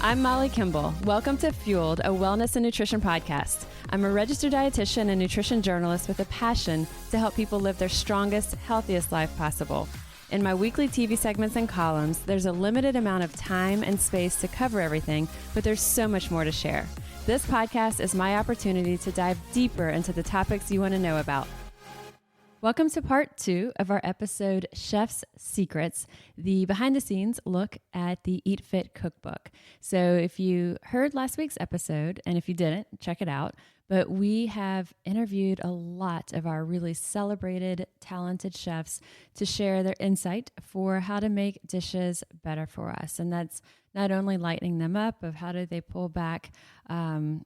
I'm Molly Kimball. Welcome to Fueled, a wellness and nutrition podcast. I'm a registered dietitian and nutrition journalist with a passion to help people live their strongest, healthiest life possible. In my weekly TV segments and columns, there's a limited amount of time and space to cover everything, but there's so much more to share. This podcast is my opportunity to dive deeper into the topics you want to know about. Welcome to part 2 of our episode, Chef's Secrets, the behind-the-scenes look at the Eat Fit Cookbook. So if you heard last week's episode, and if you didn't, check it out. But we have interviewed a lot of our really celebrated, talented chefs to share their insight for how to make dishes better for us. And that's not only lightening them up of how do they pull back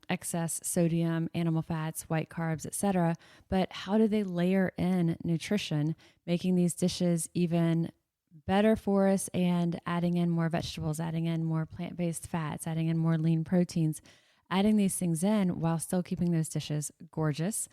excess sodium, animal fats, white carbs, etc., but how do they layer in nutrition, making these dishes even better for us and adding in more vegetables, adding in more plant-based fats, adding in more lean proteins, adding these things in while still keeping those dishes gorgeous,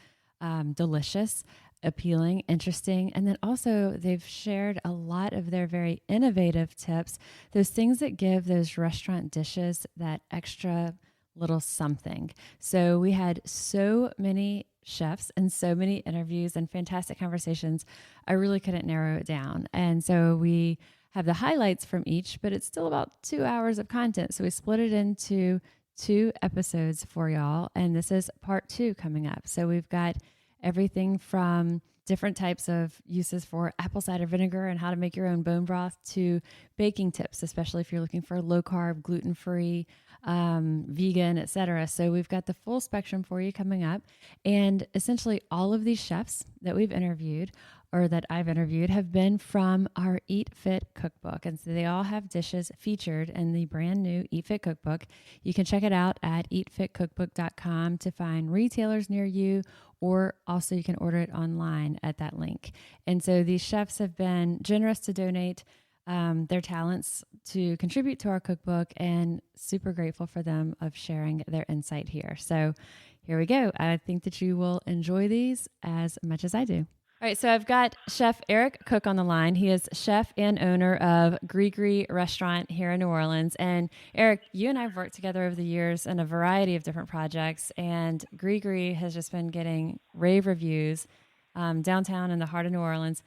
delicious, appealing, interesting. And then also they've shared a lot of their very innovative tips, those things that give those restaurant dishes that extra little something. So we had so many chefs and so many interviews and fantastic conversations. I really couldn't narrow it down. And so we have the highlights from each, but it's still about 2 hours of content. So we split it into 2 episodes for y'all. And this is part 2 coming up. So we've got everything from different types of uses for apple cider vinegar and how to make your own bone broth to baking tips, especially if you're looking for low carb, gluten-free, vegan, etc. So we've got the full spectrum for you coming up. And essentially all of these chefs that we've interviewed or that I've interviewed have been from our Eat Fit Cookbook. And so they all have dishes featured in the brand new Eat Fit Cookbook. You can check it out at eatfitcookbook.com to find retailers near you, or also you can order it online at that link. And so these chefs have been generous to donate their talents to contribute to our cookbook, and super grateful for them of sharing their insight here. So here we go. I think that you will enjoy these as much as I do. All right, so I've got Chef Eric Cook on the line. He is chef and owner of Gris restaurant here in New Orleans. And Eric, you and I have worked together over the years in a variety of different projects, and Gris has just been getting rave reviews downtown in the heart of New Orleans.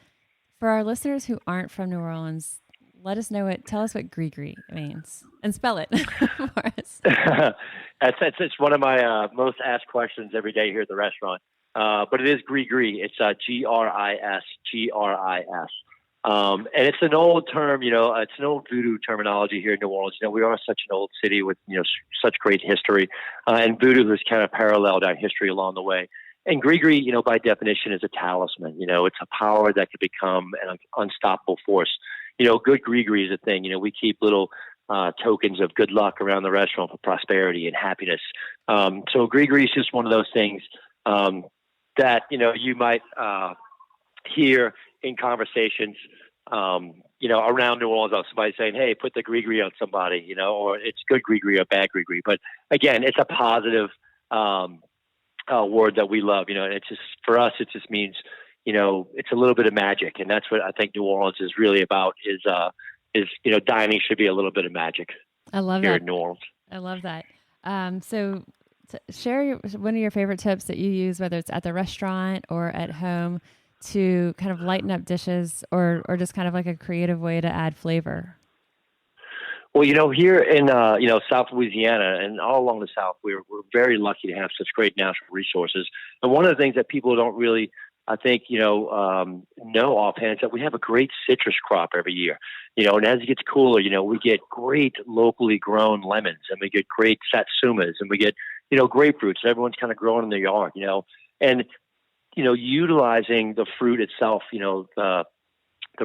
For our listeners who aren't from New Orleans, tell us what Gris means and spell it for us. It's one of my most asked questions every day here at the restaurant. But it is Gris. It's Gris. And it's an old term, it's an old voodoo terminology here in New Orleans. We are such an old city with, such great history. And voodoo has kind of paralleled our history along the way. And Gris, by definition, is a talisman. It's a power that could become an unstoppable force. Good Gris is a thing. We keep little tokens of good luck around the restaurant for prosperity and happiness. So Gris is just one of those things that, you might hear in conversations, around New Orleans, of somebody saying, hey, put the Gris on somebody, or it's good Gris or bad Gris. But again, it's a positive word that we love, and it's just, for us, it just means, it's a little bit of magic. And that's what I think New Orleans is really about is dining should be a little bit of magic. I love here that. in New Orleans. I love that. So share one of your favorite tips that you use, whether it's at the restaurant or at home, to kind of lighten up dishes or just kind of like a creative way to add flavor. Well, here in, South Louisiana and all along the South, we're very lucky to have such great natural resources. And one of the things that people don't really, I think, know offhand is that we have a great citrus crop every year. And as it gets cooler, we get great locally grown lemons, and we get great satsumas, and we get, grapefruits. Everyone's kind of growing in their yard, and, utilizing the fruit itself, the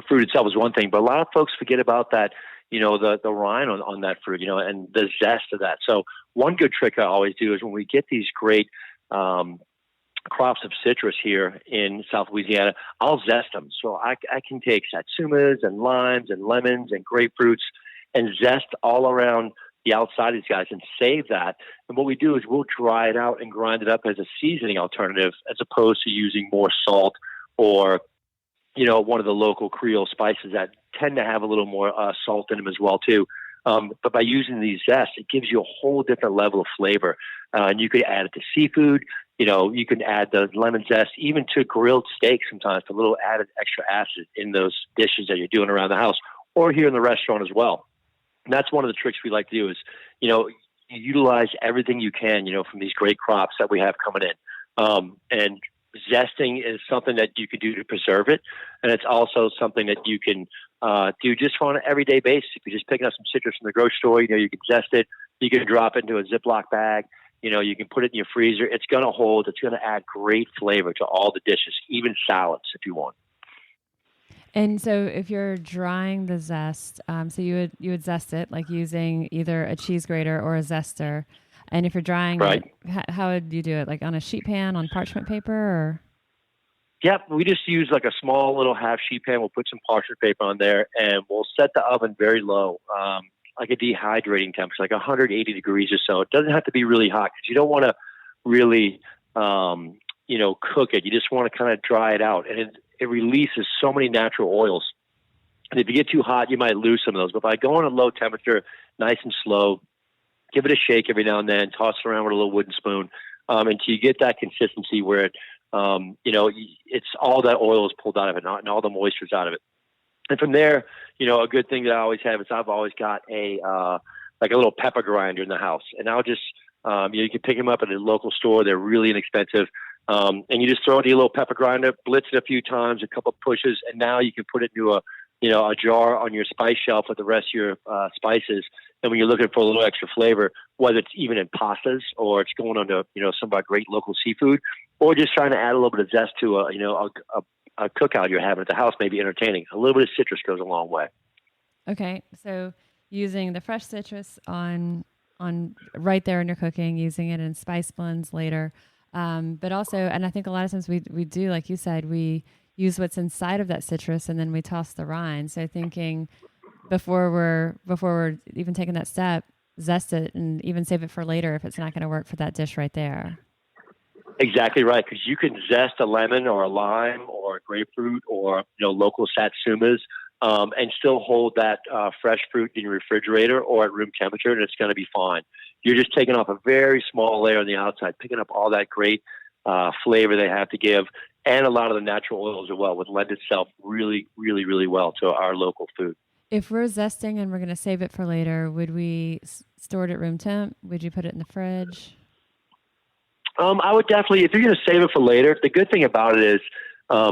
fruit itself is one thing, but a lot of folks forget about that, the rind on that fruit, and the zest of that. So one good trick I always do is when we get these great, crops of citrus here in South Louisiana, I'll zest them. So I can take satsumas and limes and lemons and grapefruits and zest all around the outside of these guys and save that. And what we do is we'll dry it out and grind it up as a seasoning alternative as opposed to using more salt or, one of the local Creole spices that tend to have a little more salt in them as well too. But by using these zests, it gives you a whole different level of flavor. And you could add it to seafood. You can add the lemon zest even to grilled steak sometimes, a little added extra acid in those dishes that you're doing around the house or here in the restaurant as well. And that's one of the tricks we like to do is, you utilize everything you can, from these great crops that we have coming in. And zesting is something that you can do to preserve it. And it's also something that you can do just on an everyday basis. If you're just picking up some citrus from the grocery store, you can zest it. You can drop it into a Ziploc bag. You can put it in your freezer. It's going to hold. It's going to add great flavor to all the dishes, even salads if you want. And so if you're drying the zest, so you would zest it like using either a cheese grater or a zester. And if you're drying right. it, how would you do it? Like on a sheet pan on parchment paper or? Yep. We just use like a small little half sheet pan. We'll put some parchment paper on there and we'll set the oven very low, like a dehydrating temperature, like 180 degrees or so. It doesn't have to be really hot because you don't want to really, cook it. You just want to kind of dry it out. And it releases so many natural oils. And if you get too hot, you might lose some of those. But by going at low temperature, nice and slow, give it a shake every now and then, toss it around with a little wooden spoon until you get that consistency where, it's all that oil is pulled out of it and all the moisture's out of it. And from there, a good thing that I always have is I've always got a little pepper grinder in the house. And I'll just, you can pick them up at a local store. They're really inexpensive. And you just throw it in your little pepper grinder, blitz it a few times, a couple of pushes, and now you can put it into a jar on your spice shelf with the rest of your spices. And when you're looking for a little extra flavor, whether it's even in pastas or it's going onto, some of our great local seafood, or just trying to add a little bit of zest to a cookout you're having at the house, maybe entertaining. A little bit of citrus goes a long way. Okay. So using the fresh citrus on right there in your cooking, using it in spice blends later. But also, and I think a lot of times we do, like you said, we use what's inside of that citrus and then we toss the rind. So thinking before we're even taking that step, zest it and even save it for later if it's not going to work for that dish right there. Exactly right, because you can zest a lemon or a lime or a grapefruit or local satsumas and still hold that fresh fruit in your refrigerator or at room temperature, and it's going to be fine. You're just taking off a very small layer on the outside, picking up all that great flavor they have to give, and a lot of the natural oils as well, would lend itself really, really, really well to our local food. If we're zesting and we're going to save it for later, would we store it at room temp? Would you put it in the fridge? I would definitely, if you're going to save it for later, the good thing about it is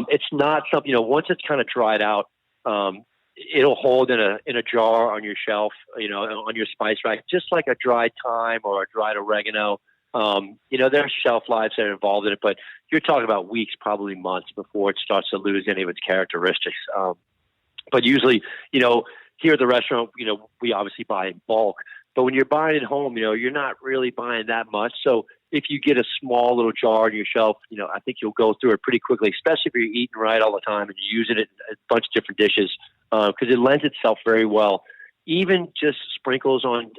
it's not something, once it's kind of dried out, it'll hold in a jar on your shelf, on your spice rack, just like a dried thyme or a dried oregano. There's shelf lives that are involved in it, but you're talking about weeks, probably months before it starts to lose any of its characteristics. But usually, here at the restaurant, we obviously buy in bulk, but when you're buying at home, you're not really buying that much. So if you get a small little jar on your shelf, I think you'll go through it pretty quickly, especially if you're eating right all the time and you're using it in a bunch of different dishes, because it lends itself very well. Even just sprinkles on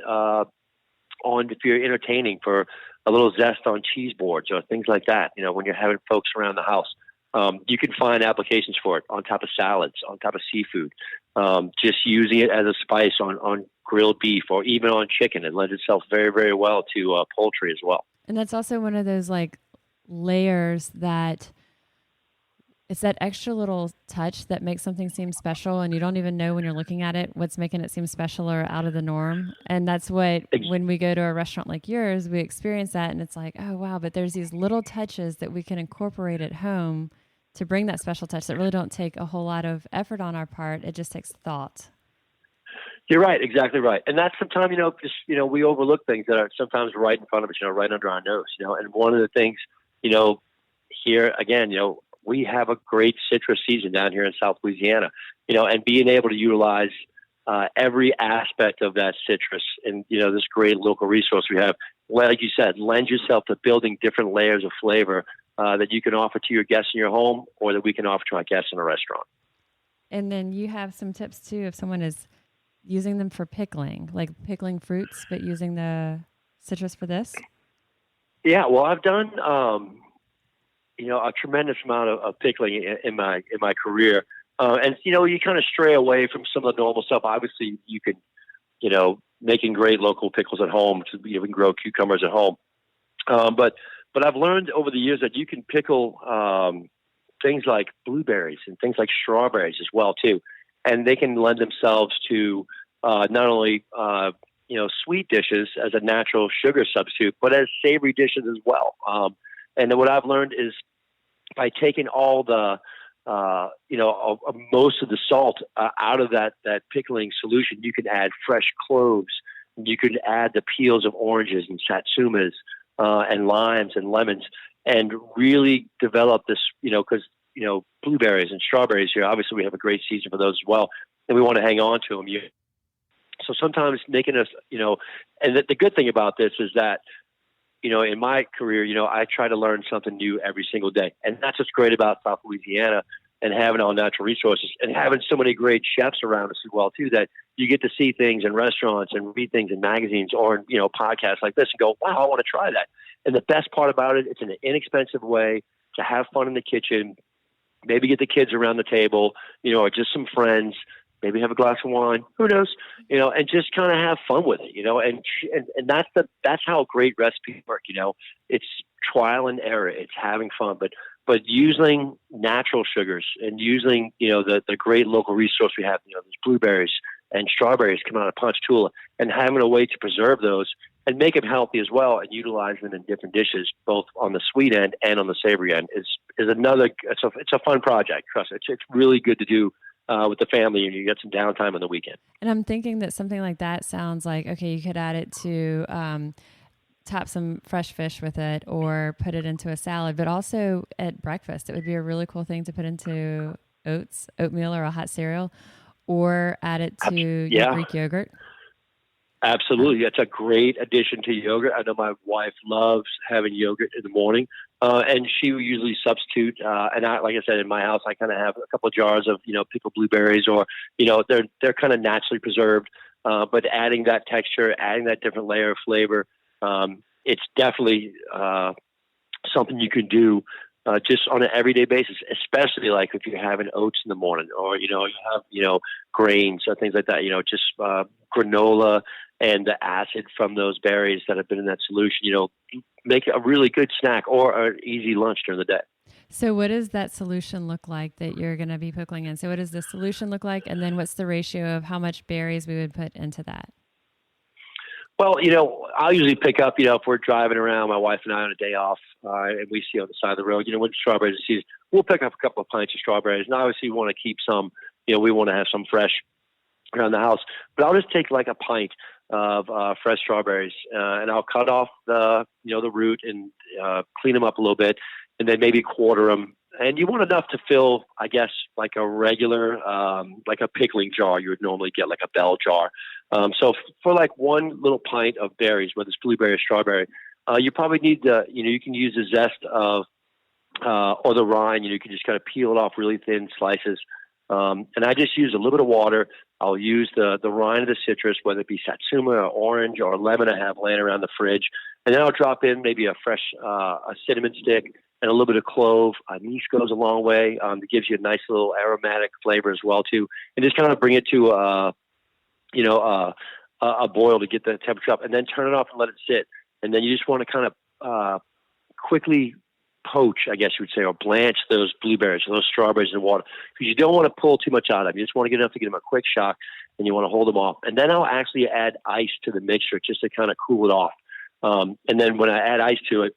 if you're entertaining for a little zest on cheese boards or things like that, when you're having folks around the house. You can find applications for it on top of salads, on top of seafood, just using it as a spice on grilled beef or even on chicken. It lends itself very, very well to poultry as well. And that's also one of those like layers that it's that extra little touch that makes something seem special, and you don't even know when you're looking at it what's making it seem special or out of the norm. And that's what, when we go to a restaurant like yours, we experience that, and it's like, oh, wow, but there's these little touches that we can incorporate at home to bring that special touch that really don't take a whole lot of effort on our part. It just takes thought. You're right, exactly right. And that's sometimes, we overlook things that are sometimes right in front of us, right under our nose, and one of the things, here again, we have a great citrus season down here in South Louisiana, and being able to utilize every aspect of that citrus and, this great local resource we have, like you said, lends yourself to building different layers of flavor that you can offer to your guests in your home or that we can offer to our guests in a restaurant. And then you have some tips too if someone is using them for pickling, like pickling fruits, but using the citrus for this? Yeah, well, I've done, a tremendous amount of pickling in my career. And, you kind of stray away from some of the normal stuff. Obviously, you can, making great local pickles at home. We can grow cucumbers at home. But I've learned over the years that you can pickle things like blueberries and things like strawberries as well too, and they can lend themselves to not only sweet dishes as a natural sugar substitute, but as savory dishes as well. And then what I've learned is by taking all the most of the salt out of that pickling solution, you can add fresh cloves. You can add the peels of oranges and satsumas and limes and lemons, and really develop this. Because blueberries and strawberries here, obviously we have a great season for those as well, and we want to hang on to them. So sometimes making us, and the good thing about this is that, in my career, I try to learn something new every single day. And that's what's great about South Louisiana and having all natural resources and having so many great chefs around us as well, too, that you get to see things in restaurants and read things in magazines or, podcasts like this and go, wow, I want to try that. And the best part about it, it's an inexpensive way to have fun in the kitchen, maybe get the kids around the table, or just some friends, maybe have a glass of wine, who knows, and just kind of have fun with it, and that's how great recipes work. It's trial and error. It's having fun, but using natural sugars and using, the great local resource we have, these blueberries and strawberries come out of Ponchatoula, and having a way to preserve those and make them healthy as well and utilize them in different dishes, both on the sweet end and on the savory end is another, it's a fun project. Trust me. It's really good to do with the family, and you get some downtime on the weekend. And I'm thinking that something like that sounds like, okay, you could add it to top some fresh fish with it or put it into a salad, but also at breakfast, it would be a really cool thing to put into oatmeal or a hot cereal, or add it to your Greek yogurt. Absolutely. That's a great addition to yogurt. I know my wife loves having yogurt in the morning, and she will usually substitute. And like I said, in my house, I kind of have a couple of jars of, pickled blueberries, or, they're kind of naturally preserved. But adding that texture, adding that different layer of flavor, it's definitely something you can do just on an everyday basis, especially like if you're having oats in the morning, or, you have, grains or things like that, just granola and the acid from those berries that have been in that solution, make a really good snack or an easy lunch during the day. So what does that solution look like that you're going to be pickling in? So what does the solution look like? And then what's the ratio of how much berries we would put into that? Well, I'll usually pick up, if we're driving around, my wife and I on a day off, and we see on the side of the road, when strawberries are season, we'll pick up a couple of pints of strawberries. And obviously we want to keep some, we want to have some fresh around the house. But I'll just take like a pint of fresh strawberries, and I'll cut off the root and clean them up a little bit, and then maybe quarter them. And you want enough to fill, I guess, like a regular, like a pickling jar you would normally get, like a bell jar. So for like one little pint of berries, whether it's blueberry or strawberry, you probably need you can use the zest of, or the rind, you can just kind of peel it off really thin slices. And I just use a little bit of water. I'll use the rind of the citrus, whether it be satsuma or orange or lemon I have laying around the fridge. And then I'll drop in maybe a fresh a cinnamon stick and a little bit of clove. Anise goes a long way. It gives you a nice little aromatic flavor as well too. And just kind of bring it to a boil to get the temperature up, and then turn it off and let it sit. And then you just want to kind of quickly poach, I guess you would say, or blanch those blueberries or those strawberries in water, because you don't want to pull too much out of them. You just want to get enough to give them a quick shock, and you want to hold them off. And then I'll actually add ice to the mixture just to kind of cool it off. And then when I add ice to it,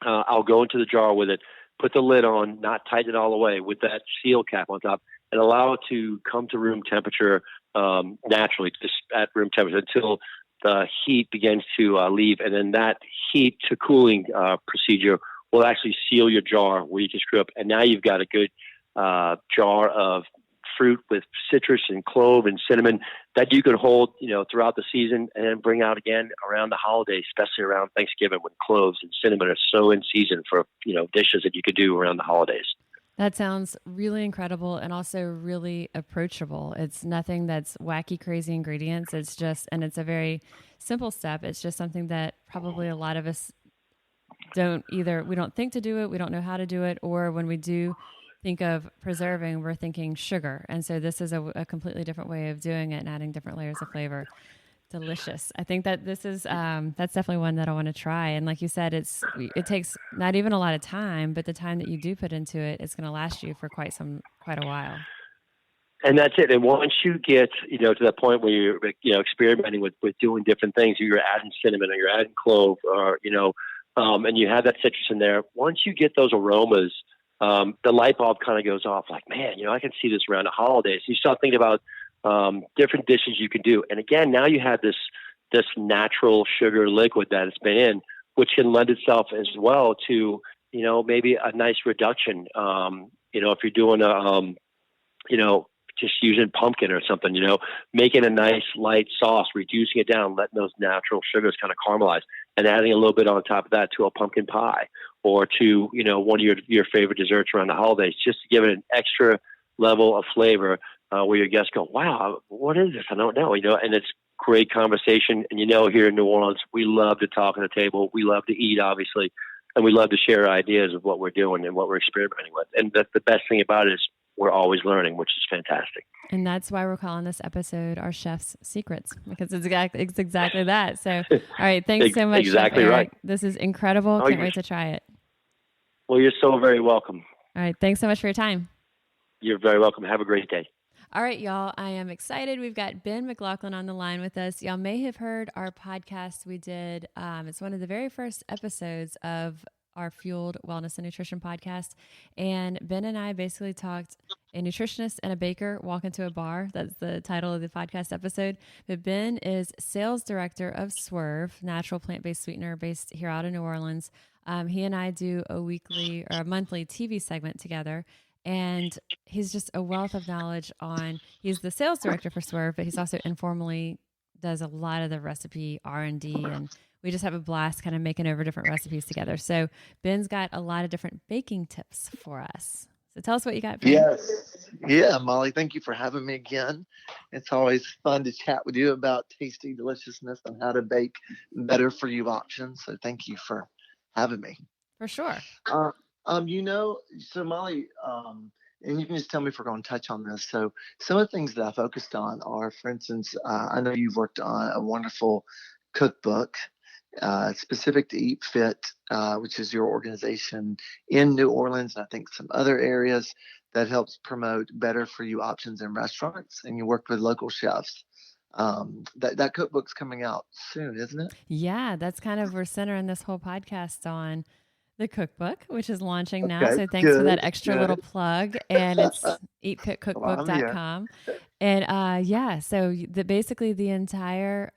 I'll go into the jar with it, put the lid on, not tighten it all the way, with that seal cap on top, and allow it to come to room temperature naturally, just at room temperature until the heat begins to leave. And then that heat to cooling procedure will actually seal your jar where you can screw up. And now you've got a good jar of fruit with citrus and clove and cinnamon that you can hold, throughout the season, and then bring out again around the holidays, especially around Thanksgiving, when cloves and cinnamon are so in season for, dishes that you could do around the holidays. That sounds really incredible and also really approachable. It's nothing that's wacky, crazy ingredients. It's just, and it's a very simple step. It's just something that probably a lot of us we don't think to do it, we don't know how to do it, or when we do think of preserving, we're thinking sugar. And so this is a completely different way of doing it and adding different layers of flavor. Delicious. I think that this is that's definitely one that I want to try. And like you said, it takes not even a lot of time, but the time that you do put into it, it's going to last you for quite a while. And that's it. And once you get, to that point where you're, experimenting with doing different things, you're adding cinnamon or you're adding clove or, and you have that citrus in there. Once you get those aromas, the light bulb kind of goes off like, man, I can see this around the holidays. You start thinking about different dishes you can do. And again, now you have this natural sugar liquid that it's been in, which can lend itself as well to, maybe a nice reduction. If you're doing just using pumpkin or something, making a nice light sauce, reducing it down, letting those natural sugars kind of caramelize and adding a little bit on top of that to a pumpkin pie or to, one of your favorite desserts around the holidays, just to give it an extra level of flavor where your guests go, wow, what is this? I don't know, and it's great conversation. And, here in New Orleans, we love to talk at the table. We love to eat, obviously, and we love to share ideas of what we're doing and what we're experimenting with. And the best thing about it is we're always learning, which is fantastic. And that's why we're calling this episode Our Chef's Secrets, because it's exactly that. So, all right. Thanks so much. Exactly Chef right. Eric. This is incredible. Can't wait to try it. Well, you're so very welcome. All right. Thanks so much for your time. You're very welcome. Have a great day. All right, y'all. I am excited. We've got Ben McLauchlin on the line with us. Y'all may have heard our podcast we did. It's one of the very first episodes of our Fueled Wellness and Nutrition podcast. And Ben and I basically talked a nutritionist and a baker walk into a bar. That's the title of the podcast episode. But Ben is sales director of Swerve, natural plant-based sweetener based here out of New Orleans. He and I do a weekly or a monthly TV segment together. And he's just a wealth of knowledge he's the sales director for Swerve, but he's also informally does a lot of the recipe R&D, and we just have a blast kind of making over different recipes together. So Ben's got a lot of different baking tips for us. So tell us what you got, Ben. Yes. Yeah, Molly, thank you for having me again. It's always fun to chat with you about tasty deliciousness and how to bake better for you options. So thank you for having me. For sure. So Molly, and you can just tell me if we're going to touch on this. So some of the things that I focused on are, for instance, I know you've worked on a wonderful cookbook specific to Eat Fit, which is your organization in New Orleans, and I think some other areas that helps promote better for you options in restaurants, and you work with local chefs. That cookbook's coming out soon, isn't it? Yeah, that's kind of, we're centering this whole podcast on the cookbook, which is launching now. Okay, So thanks for that extra little plug. And it's eatfitcookbook.com. And so basically the entire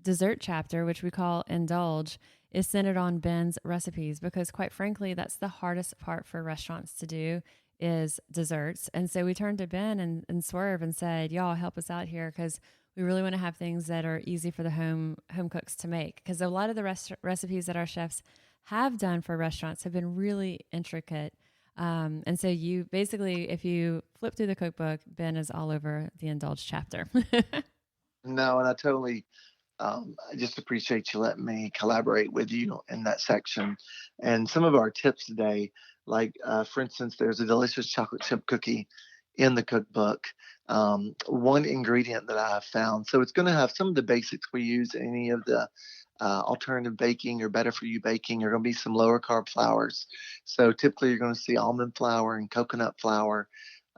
dessert chapter, which we call Indulge, is centered on Ben's recipes, because quite frankly, that's the hardest part for restaurants to do is desserts. And so we turned to Ben and Swerve and said, y'all help us out here, because we really want to have things that are easy for the home cooks to make. Because a lot of the recipes that our chefs have done for restaurants have been really intricate. And so you basically, if you flip through the cookbook, Ben is all over the Indulge chapter. No, and I totally I just appreciate you letting me collaborate with you in that section. And some of our tips today, like for instance, there's a delicious chocolate chip cookie in the cookbook. One ingredient that I have found, so it's going to have some of the basics we use in any of the alternative baking or better for you baking. Are going to be some lower carb flours. So typically you're going to see almond flour and coconut flour.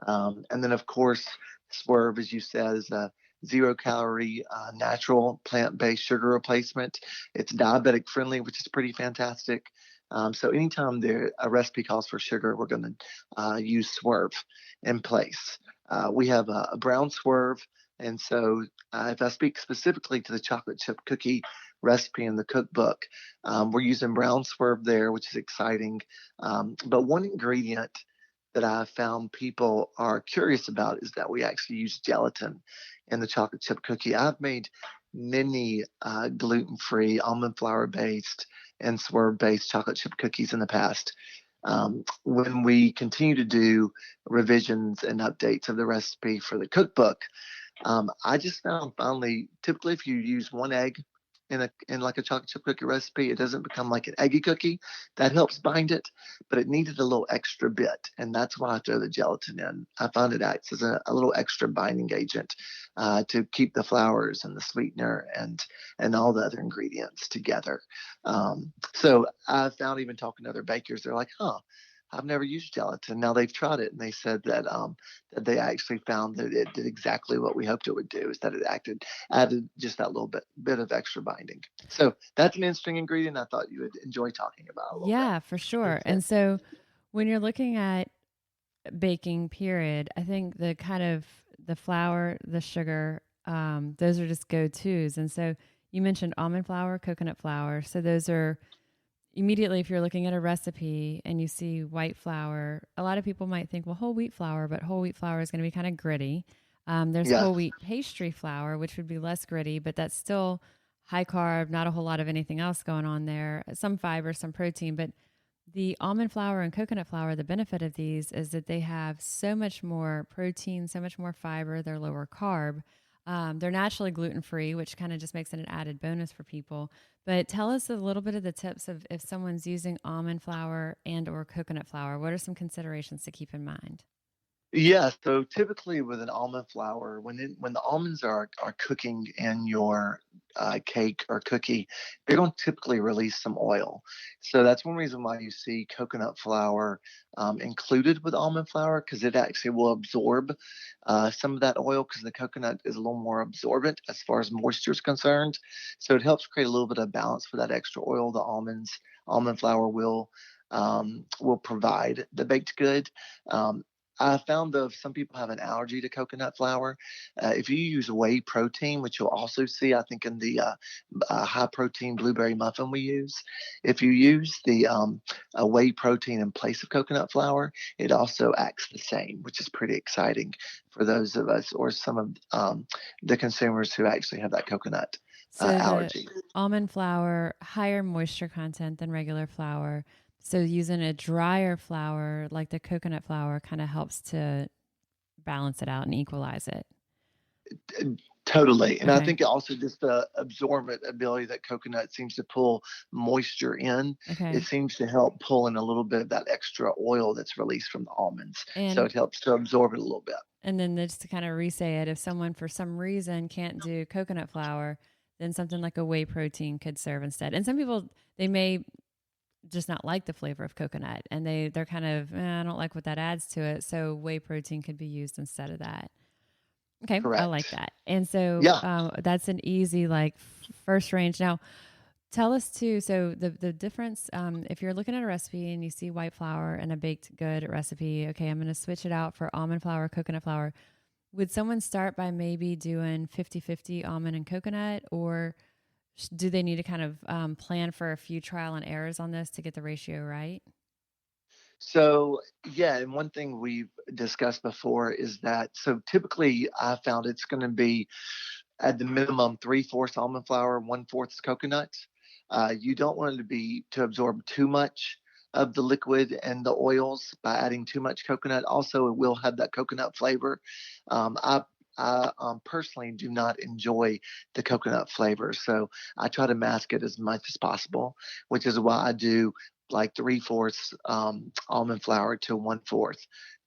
And then of course, Swerve, as you said, is a 0 calorie natural plant-based sugar replacement. It's diabetic friendly, which is pretty fantastic. So anytime a recipe calls for sugar, we're going to use Swerve in place. We have a brown Swerve. And so if I speak specifically to the chocolate chip cookie recipe in the cookbook, we're using brown Swerve there, which is exciting. But one ingredient that I found people are curious about is that we actually use gelatin in the chocolate chip cookie. I've made many gluten-free, almond flour-based, and Swerve-based chocolate chip cookies in the past. When we continue to do revisions and updates of the recipe for the cookbook, I just found finally, typically if you use one egg in like a chocolate chip cookie recipe. It doesn't become like an eggy cookie. That helps bind it, but it needed a little extra bit, and that's why I throw the gelatin in. I found it acts as a little extra binding agent to keep the flours and the sweetener and all the other ingredients together. So I found, even talking to other bakers, they're like, huh, I've never used gelatin. Now they've tried it, and they said that that they actually found that it did exactly what we hoped it would do, is that it added just that little bit of extra binding. So that's an interesting ingredient I thought you would enjoy talking about a little Yeah, for sure. And so when you're looking at baking period, I think the kind of the flour, the sugar, those are just go-tos. And so you mentioned almond flour, coconut flour. So those are immediately, if you're looking at a recipe and you see white flour, a lot of people might think, well, whole wheat flour, but whole wheat flour is going to be kind of gritty. There's Yeah. whole wheat pastry flour, which would be less gritty, but that's still high carb, not a whole lot of anything else going on there. Some fiber, some protein, but the almond flour and coconut flour, the benefit of these is that they have so much more protein, so much more fiber. They're lower carb. They're naturally gluten-free, which kind of just makes it an added bonus for people. But tell us a little bit of the tips of if someone's using almond flour and or coconut flour. What are some considerations to keep in mind? Yeah, so typically with an almond flour, when the almonds are cooking in your cake or cookie, they're going to typically release some oil. So that's one reason why you see coconut flour included with almond flour, because it actually will absorb some of that oil, because the coconut is a little more absorbent as far as moisture is concerned. So it helps create a little bit of balance for that extra oil the almond flour will provide the baked good. I found, though, some people have an allergy to coconut flour. If you use whey protein, which you'll also see, I think, in the high protein blueberry muffin we use, if you use the whey protein in place of coconut flour, it also acts the same, which is pretty exciting for those of us or some of the consumers who actually have that coconut So the allergy. almond flour, higher moisture content than regular flour. So using a drier flour like the coconut flour kind of helps to balance it out and equalize it. Totally. And I Okay. think also just the absorbent ability that coconut seems to pull moisture in, it Okay. seems to help pull in a little bit of that extra oil that's released from the almonds. So And it helps to absorb it a little bit. then just to kind of re-say it, if someone for some reason can't do coconut flour, then something like a whey protein could serve instead. And some people, they may just not like the flavor of coconut, and they're kind of, I don't like what that adds to it. So whey protein could be used instead of that. Okay, I like Correct. that. And so Yeah. that's an easy like first range. Now, tell us too. So the difference, if you're looking at a recipe and you see white flour and a baked good recipe, okay, I'm going to switch it out for almond flour, coconut flour. Would someone start by maybe doing 50-50 almond and coconut, or do they need to kind of plan for a few trial and errors on this to get the ratio right? So, yeah, and one thing we've discussed before is that, so typically I found it's going to be at the minimum 3/4 almond flour, 1/4 coconut. You don't want it to absorb too much of the liquid and the oils by adding too much coconut. Also, it will have that coconut flavor. I personally do not enjoy the coconut flavor, so I try to mask it as much as possible, which is why I do like 3/4 almond flour to 1/4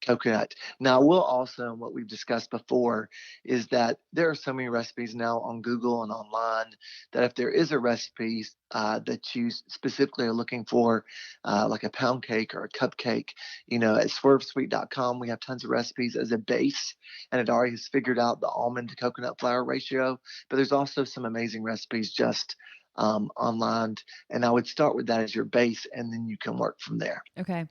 coconut. Now, we'll also, what we've discussed before, is that there are so many recipes now on Google and online that if there is a recipe that you specifically are looking for, like a pound cake or a cupcake, at swervesweet.com, we have tons of recipes as a base, and it already has figured out the almond to coconut flour ratio. But there's also some amazing recipes just online, and I would start with that as your base, and then you can work from there. Okay.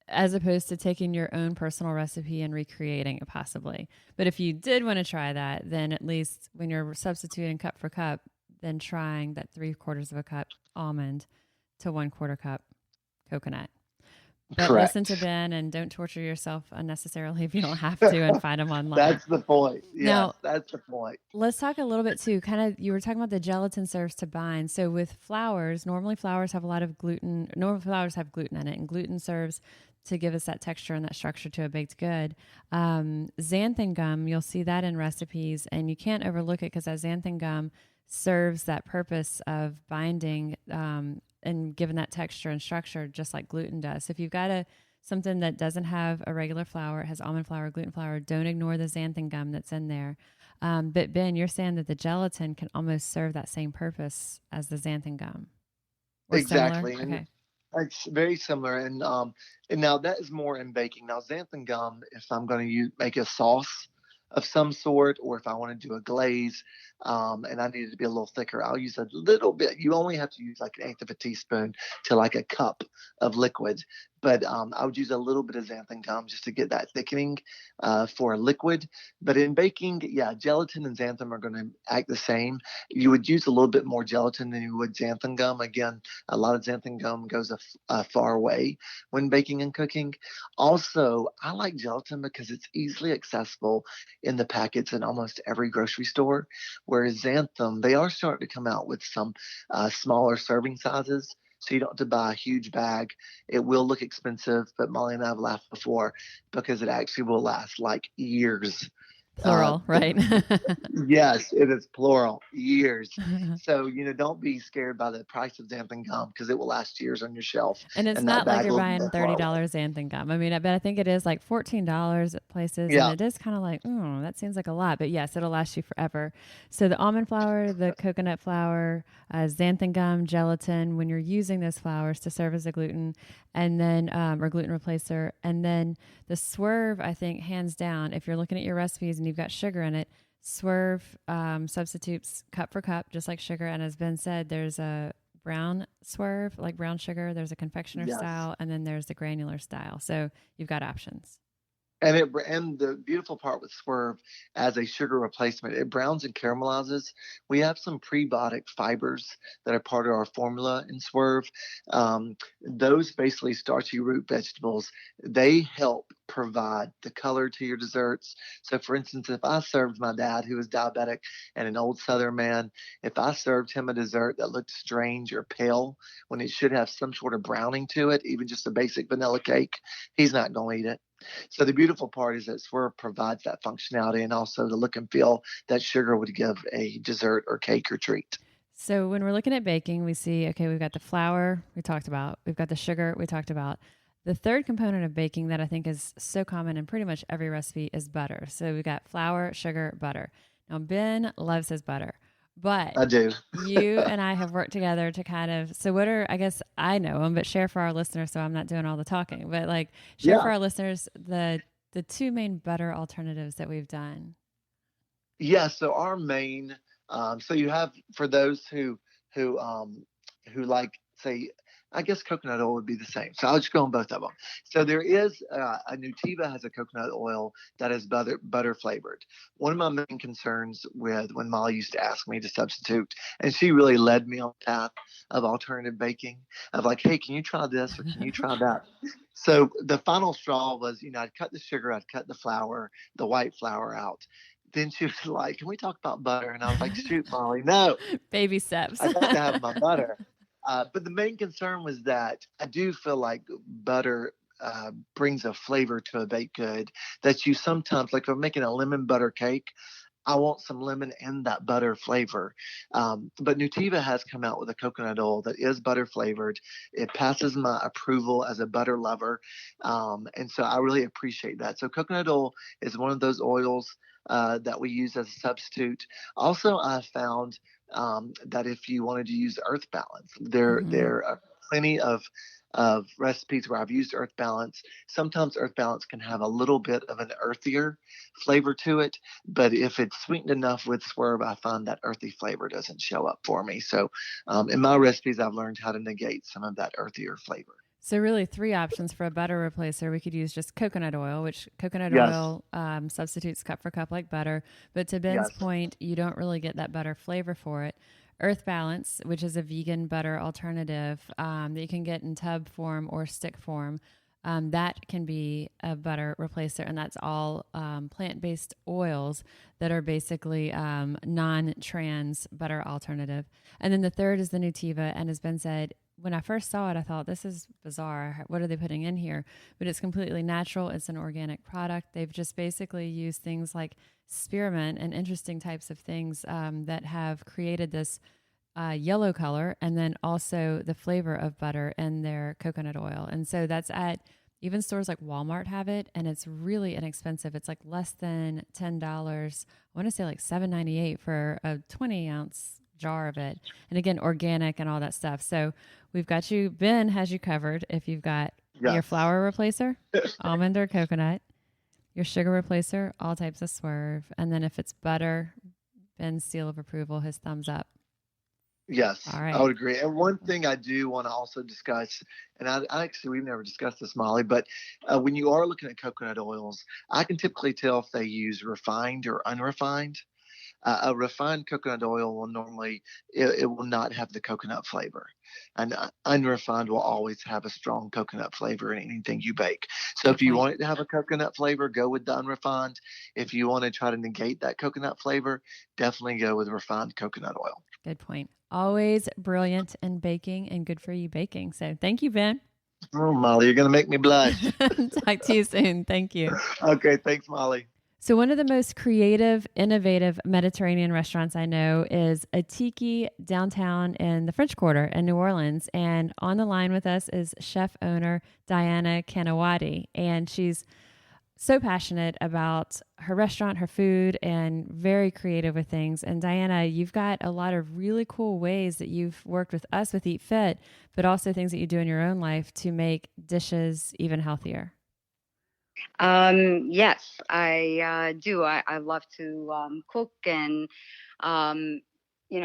As opposed to taking your own personal recipe and recreating it possibly. But if you did want to try that, then at least when you're substituting cup for cup, then trying that 3/4 of a cup almond to 1/4 cup coconut. But listen to Correct. Ben and don't torture yourself unnecessarily if you don't have to, and find them online. That's the point. Yes, Now, that's the point. let's talk a little bit too. Kind of, you were talking about the gelatin serves to bind. So with flours, normally flours have a lot of gluten. Normal flours have gluten in it, and gluten serves to give us that texture and that structure to a baked good. Xanthan gum, you'll see that in recipes, and you can't overlook it because that xanthan gum serves that purpose of binding and giving that texture and structure just like gluten does. So if you've got something that doesn't have a regular flour, it has almond flour, gluten flour, don't ignore the xanthan gum that's in there. But Ben, you're saying that the gelatin can almost serve that same purpose as the xanthan gum, or Exactly. similar? And Okay. it's very similar. And now that is more in baking. Now, xanthan gum, if I'm going to make a sauce of some sort, or if I want to do a glaze, and I need it to be a little thicker, I'll use a little bit. You only have to use like an eighth of a teaspoon to like a cup of liquid. But I would use a little bit of xanthan gum just to get that thickening for a liquid. But in baking, yeah, gelatin and xanthan are going to act the same. You would use a little bit more gelatin than you would xanthan gum. Again, a lot of xanthan gum goes a far way when baking and cooking. Also, I like gelatin because it's easily accessible in the packets in almost every grocery store. Whereas xanthan, they are starting to come out with some smaller serving sizes. So you don't have to buy a huge bag. It will look expensive, but Molly and I have laughed before because it actually will last like years. Plural, right? Yes, it is plural, years. So, don't be scared by the price of xanthan gum because it will last years on your shelf And it's and that not like bag you're will buying go far away. $30 xanthan gum. I mean, but I think it is like $14 at places, and Yeah. it is kind of like, that seems like a lot. But yes, it'll last you forever. So the almond flour, the coconut flour, xanthan gum, gelatin, when you're using those flours to serve as a gluten, and then or gluten replacer, and then the Swerve, I think hands down, if you're looking at your recipes and you've got sugar in it, Swerve substitutes cup for cup, just like sugar. And as Ben said, there's a brown Swerve, like brown sugar. There's a confectioner Yes. style, and then there's the granular style. So you've got options. And the beautiful part with Swerve as a sugar replacement, it browns and caramelizes. We have some prebiotic fibers that are part of our formula in Swerve. Those basically starchy root vegetables, they help provide the color to your desserts. So, for instance, if I served my dad, who was diabetic and an old Southern man, if I served him a dessert that looked strange or pale when it should have some sort of browning to it, even just a basic vanilla cake, he's not going to eat it. So the beautiful part is that Swerve provides that functionality and also the look and feel that sugar would give a dessert or cake or treat. So when we're looking at baking, we see, okay, we've got the flour we talked about, we've got the sugar we talked about. The third component of baking that I think is so common in pretty much every recipe is butter. So we've got flour, sugar, butter. Now, Ben loves his butter, but I do. you and I have worked together to kind of, so what are, I guess I know them, but share for our listeners so I'm not doing all the talking, but like share for Yeah. our listeners the two main butter alternatives that we've done. Yeah. So our main, so you have for those who who like say, I guess coconut oil would be the same. So I'll just go on both of them. So there is a Nutiva has a coconut oil that is butter flavored. One of my main concerns with when Molly used to ask me to substitute, and she really led me on the path of alternative baking, of like, hey, can you try this or can you try that? So the final straw was, I'd cut the sugar, I'd cut the flour, the white flour out. Then she was like, "Can we talk about butter?" And I was like, "Shoot, Molly, no, Baby steps. I got to have my butter." But the main concern was that I do feel like butter brings a flavor to a baked good that you sometimes, like if I'm making a lemon butter cake, I want some lemon and that butter flavor. But Nutiva has come out with a coconut oil that is butter flavored. It passes my approval as a butter lover. And so I really appreciate that. So coconut oil is one of those oils that we use as a substitute. Also, I found that if you wanted to use earth balance, Mm-hmm. there are plenty of recipes where I've used earth balance. Sometimes earth balance can have a little bit of an earthier flavor to it, but if it's sweetened enough with Swerve, I find that earthy flavor doesn't show up for me. So in my recipes, I've learned how to negate some of that earthier flavor. So really, three options for a butter replacer. We could use just coconut oil, which coconut Yes, oil substitutes cup for cup like butter. But to Ben's yes, point, you don't really get that butter flavor for it. Earth Balance, which is a vegan butter alternative that you can get in tub form or stick form. that can be a butter replacer, and that's all plant-based oils that are basically non-trans butter alternative. And then the third is the Nutiva, and has been said, when I first saw it, I thought, this is bizarre. What are they putting in here? But it's completely natural. It's an organic product. They've just basically used things like spearmint and interesting types of things that have created this yellow color, and then also the flavor of butter in their coconut oil. And so that's at even stores like Walmart have it, and it's really inexpensive. It's like less than $10. I want to say like $7.98 for a 20-ounce jar of it. And again, organic and all that stuff. So we've got you. Ben has you covered if you've got your flour replacer, almond or coconut, your sugar replacer, all types of Swerve. And then if it's butter, Ben's seal of approval, his thumbs up. Yes, all right. I would agree. And one thing I do want to also discuss, and I actually, we've never discussed this, Molly, but when you are looking at coconut oils, I can typically tell if they use refined or unrefined. A refined coconut oil will normally, it will not have the coconut flavor. And unrefined will always have a strong coconut flavor in anything you bake. So if you want it to have a coconut flavor, go with the unrefined. If you want to try to negate that coconut flavor, definitely go with refined coconut oil. Good point. Always brilliant in baking and good for you baking. So thank you, Ben. Oh, Molly, you're going to make me blush. Talk to you soon. Thank you. Okay. Thanks, Molly. So one of the most creative, innovative Mediterranean restaurants I know is Attiki downtown in the French Quarter in New Orleans. And on the line with us is chef owner Diana Canahuati. And she's so passionate about her restaurant, her food, and very creative with things. And Diana, you've got a lot of really cool ways that you've worked with us with Eat Fit, but also things that you do in your own life to make dishes even healthier. Yes, I do. I love to cook and,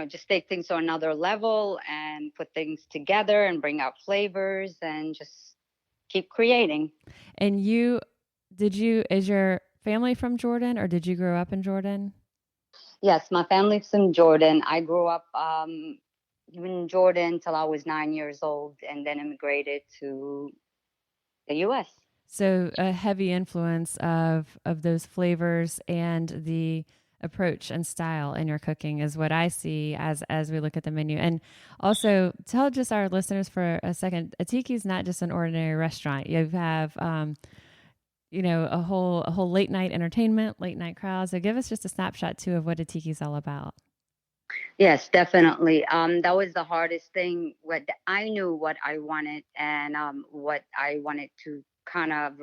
just take things to another level and put things together and bring out flavors and just keep creating. And is your family from Jordan, or did you grow up in Jordan? Yes, my family's from Jordan. I grew up in Jordan till I was 9 years old and then immigrated to the U.S. So a heavy influence of those flavors and the approach and style in your cooking is what I see as we look at the menu. And also tell just our listeners for a second, Attiki is not just an ordinary restaurant. You have, a whole late night entertainment, late night crowd. So give us just a snapshot too of what Attiki is all about. Yes, definitely. That was the hardest thing. I knew what I wanted and what I wanted to kind of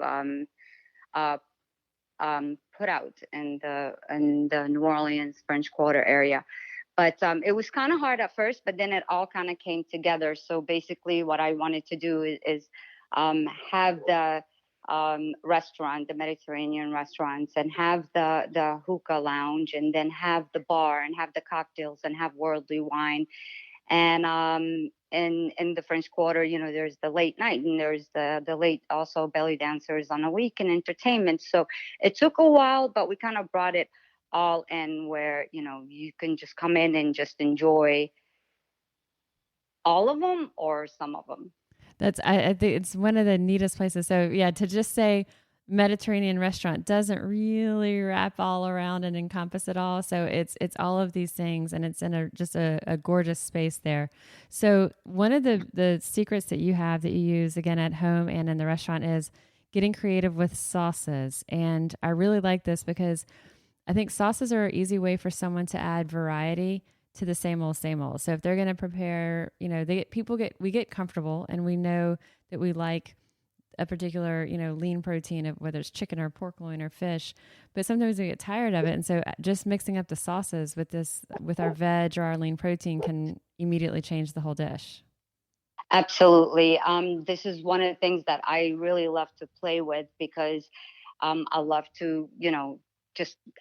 put out in the New Orleans French Quarter area. But it was kind of hard at first, but then it all kind of came together. So basically what I wanted to do is have the restaurant, the Mediterranean restaurants, and have the hookah lounge, and then have the bar and have the cocktails and have worldly wine. And in the French Quarter, there's the late night, and there's the late also belly dancers on the weekend entertainment. So it took a while, but we kind of brought it all in where, you can just come in and just enjoy all of them or some of them. I think it's one of the neatest places. So yeah, to just say Mediterranean restaurant doesn't really wrap all around and encompass it all. So it's all of these things, and it's in a gorgeous space there. So one of the secrets that you have that you use again at home and in the restaurant is getting creative with sauces. And I really like this because I think sauces are an easy way for someone to add variety to the same old, same old. So if they're going to prepare, we get comfortable, and we know that we like a particular, lean protein, of whether it's chicken or pork loin or fish, but sometimes we get tired of it. And so just mixing up the sauces with our veg or our lean protein can immediately change the whole dish. Absolutely. This is one of the things that I really love to play with because I love to,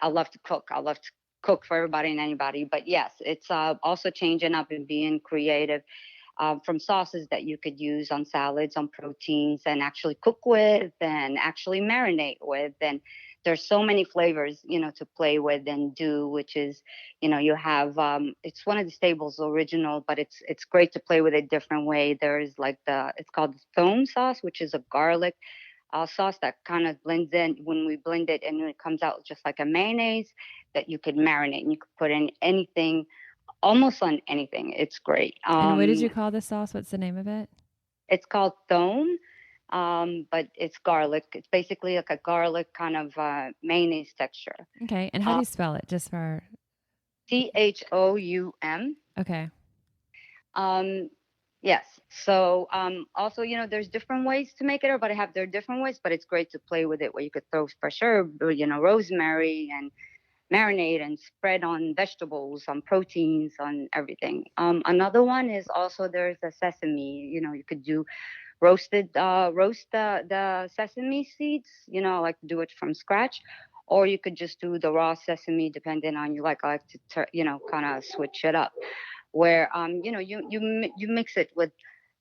I love to cook. I love to cook for everybody and anybody. But yes, it's also changing up and being creative. From sauces that you could use on salads, on proteins, and actually cook with and actually marinate with. And there's so many flavors, to play with and do, which is, you have, it's one of the Stables original, but it's great to play with a different way. There's it's called the foam sauce, which is a garlic sauce that kind of blends in when we blend it, and it comes out just like a mayonnaise that you could marinate, and you could put in anything, almost on anything. It's great. And what did you call the sauce? What's the name of it? It's called thome, but it's garlic. It's basically like a garlic kind of mayonnaise texture. Okay. And how do you spell it? Just for THOUM. Okay. Yes. So also, there's different ways to make it, everybody have their different ways, but it's great to play with it where you could throw fresh herb, rosemary, and marinate and spread on vegetables, on proteins, on everything. Another one is also there's a sesame. You could do roast the sesame seeds, like do it from scratch, or you could just do the raw sesame, depending on you like. I like to kind of switch it up, where you mix it with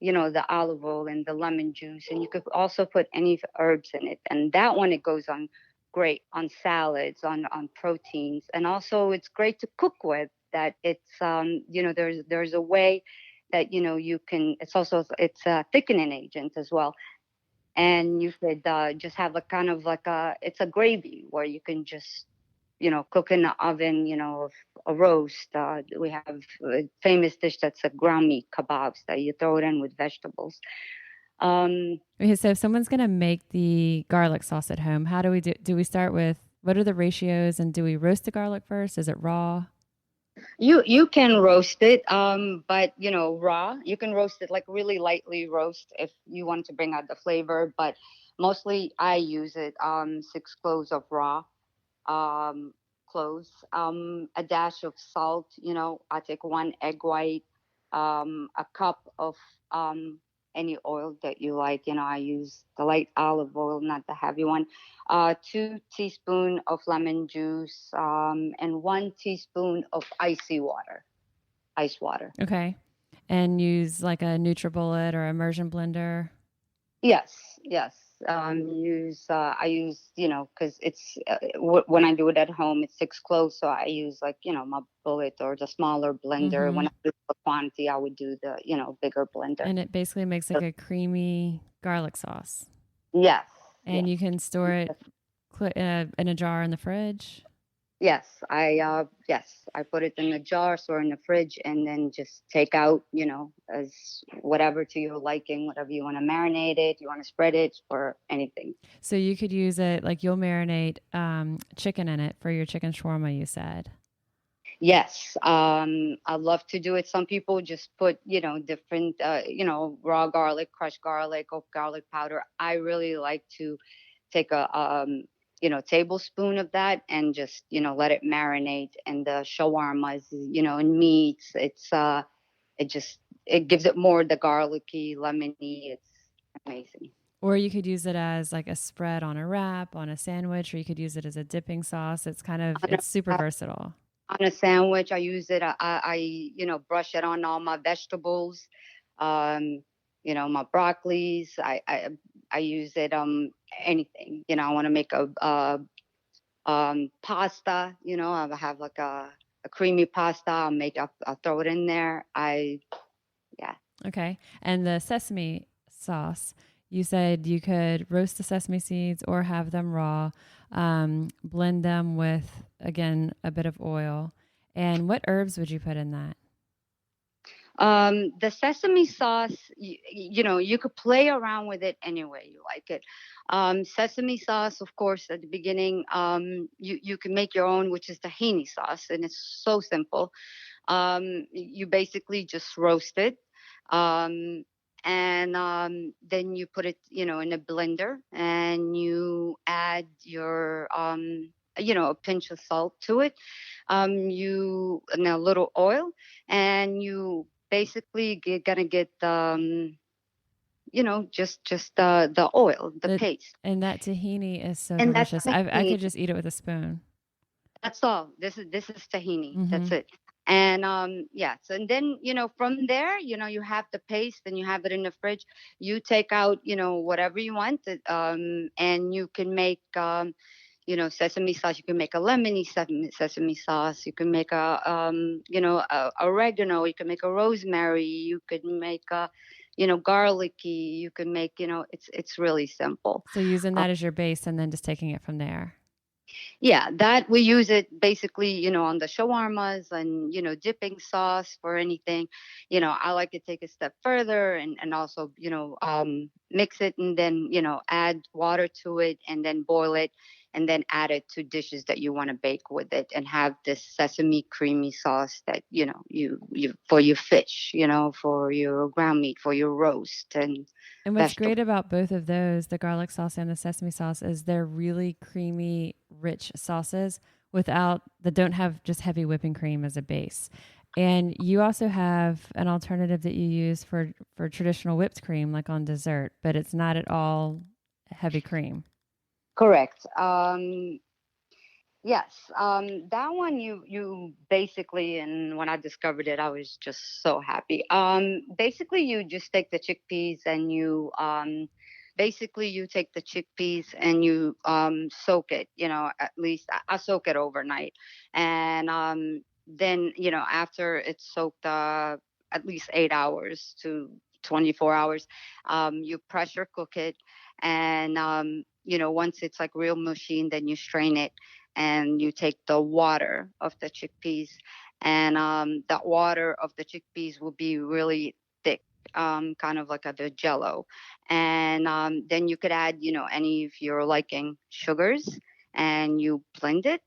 the olive oil and the lemon juice, and you could also put any herbs in it, and that one, it goes on great on salads, on proteins, and also it's great to cook with. That it's there's a way that you can. It's a thickening agent as well, and you could just have a kind of like it's a gravy where you can just cook in the oven, a roast. We have a famous dish that's a ground meat kebabs that you throw it in with vegetables. Okay, so if someone's going to make the garlic sauce at home, how do we do we start with, what are the ratios, and do we roast the garlic first? Is it raw? You can roast it, but raw. You can roast it like really lightly roast if you want to bring out the flavor. But mostly I use it 6 cloves of raw cloves, a dash of salt. I take 1 egg white, a cup of any oil that you like. I use the light olive oil, not the heavy one. 2 teaspoons of lemon juice, and 1 teaspoon of ice water. Okay. And use like a NutriBullet or immersion blender? Yes. I use, because it's when I do it at home, it's 6 cloves, so I use like my bullet or the smaller blender. Mm-hmm. When I do the quantity, I would do the bigger blender. And it basically makes like a creamy garlic sauce. Yes. And you can store it in a jar in the fridge. Yes, I put it in a jar, store in the fridge, and then just take out, as whatever to your liking, whatever you want to marinate it, you want to spread it, or anything. So you could use it, like you'll marinate chicken in it for your chicken shawarma, you said. Yes, I love to do it. Some people just put, different, raw garlic, crushed garlic, or garlic powder. I really like to take a tablespoon of that and just, let it marinate. And the shawarmas, and meats, it gives it more the garlicky, lemony. It's amazing. Or you could use it as like a spread on a wrap, on a sandwich, or you could use it as a dipping sauce. It's super versatile. On a sandwich, I use it. I brush it on all my vegetables, my broccolis. I use it anything. I want to make a pasta. I have like a creamy pasta. I'll throw it in there. Okay. And the sesame sauce, you said you could roast the sesame seeds or have them raw, blend them with, again, a bit of oil. And what herbs would you put in that? The sesame sauce, you could play around with it any way you like it. Sesame sauce, of course, at the beginning, you can make your own, which is tahini sauce, and it's so simple. You basically just roast it. And then you put it, in a blender, and you add your, a pinch of salt to it. And a little oil, and you basically gonna get, just the oil, the paste. And that tahini is so delicious. I could just eat it with a spoon. That's all. This is tahini. Mm-hmm. That's it. And so, and then from there, you have the paste, and you have it in the fridge. You take out whatever you want, and you can make sesame sauce. You can make a lemony sesame sauce. You can make a oregano. You can make a rosemary. You could make garlicky. You can make, it's really simple. So using that as your base and then just taking it from there. Yeah, that we use it basically, on the shawarmas and, dipping sauce for anything. I like to take a step further and also, mix it and then, add water to it and then boil it and then add it to dishes that you want to bake with it and have this sesame creamy sauce that, you for your fish, for your ground meat, for your roast And what's great about both of those, the garlic sauce and the sesame sauce, is they're really creamy, rich sauces that don't have just heavy whipping cream as a base. And you also have an alternative that you use for traditional whipped cream, like on dessert, but it's not at all heavy cream. Correct. Yes, that one you basically, and when I discovered it, I was just so happy. Basically, you just take the chickpeas and you take the chickpeas and you soak it. At least I soak it overnight, and then after it's soaked at least 8 hours to 24 hours, you pressure cook it, and once it's like real mushy, then you strain it and you take the water of the chickpeas, and that water of the chickpeas will be really thick, kind of like the jello. And then you could add, any of your liking sugars, and you blend it,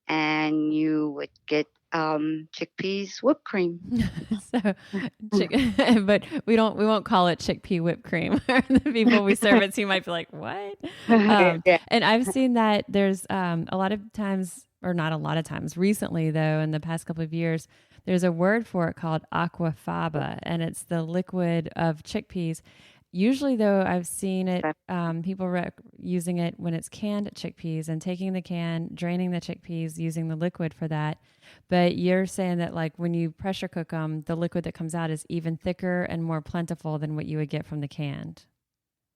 and you would get chickpeas whipped cream. So, but we won't call it chickpea whipped cream. The people we serve it to might be like, what? Yeah. And I've seen that there's a lot of times, or not a lot of times, recently though, in the past couple of years, there's a word for it called aquafaba, and it's the liquid of chickpeas. Usually, though, I've seen it, people using it when it's canned chickpeas and taking the can, draining the chickpeas, using the liquid for that. But you're saying that like when you pressure cook them, the liquid that comes out is even thicker and more plentiful than what you would get from the canned.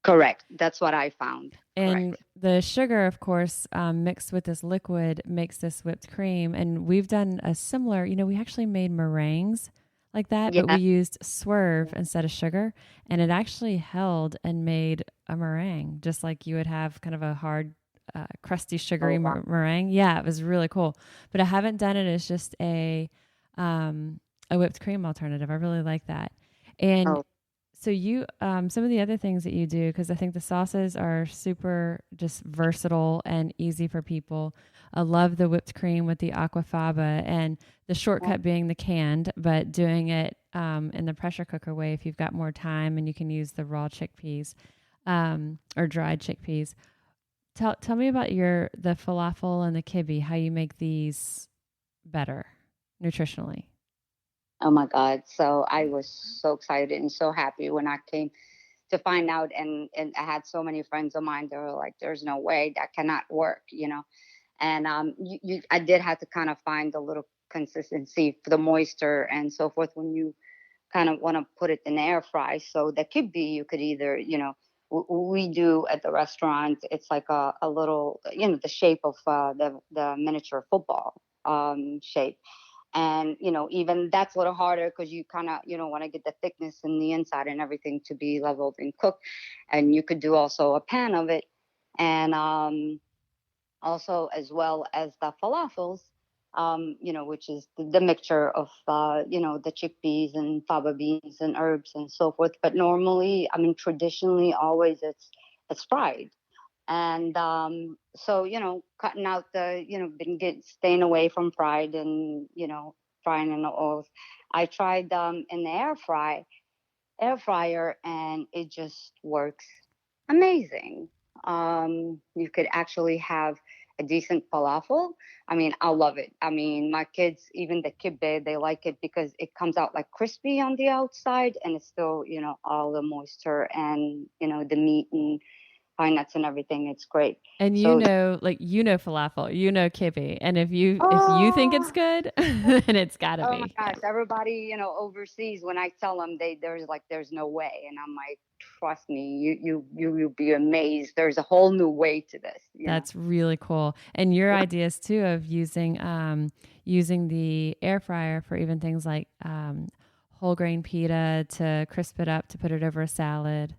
Correct. That's what I found. And Correct. the sugar, of course, mixed with this liquid makes this whipped cream. And we've done a similar, we actually made meringues like that, but we used Swerve instead of sugar, and it actually held and made a meringue, just like you would have kind of a hard, crusty, sugary meringue. Yeah, it was really cool. But I haven't done it as just a whipped cream alternative. I really like that. And so you, some of the other things that you do, because I think the sauces are super just versatile and easy for people. I love the whipped cream with the aquafaba, and the shortcut being the canned, but doing it in the pressure cooker way if you've got more time and you can use the raw chickpeas or dried chickpeas. Tell me about the falafel and the kibbeh, how you make these better nutritionally. Oh my God. So I was so excited and so happy when I came to find out, and I had so many friends of mine that were like, there's no way that cannot work, And I did have to kind of find a little consistency for the moisture and so forth when you kind of want to put it in the air fry. So that could be, you could either, we do at the restaurant, it's like a little, the shape of the miniature football shape. And, even that's a little harder because you kind of, want to get the thickness in the inside and everything to be leveled and cooked. And you could do also a pan of it. And also as well as the falafels, which is the mixture of, the chickpeas and faba beans and herbs and so forth. But normally, traditionally, always it's fried. And so, cutting out staying away from fried and, frying in the oils. I tried in the air fryer, and it just works amazing. You could actually have a decent falafel. I love it. My kids, even the kibbeh, they like it because it comes out like crispy on the outside, and it's still, all the moisture and, the meat and pine nuts and everything. It's great. And falafel, kibbeh, and if you think it's good, then it's gotta be. Oh my gosh, everybody, overseas, when I tell them, there's no way, and I'm like, trust me, you'll be amazed. There's a whole new way to this. That's really cool. And your ideas too of using the air fryer for even things like whole grain pita to crisp it up to put it over a salad?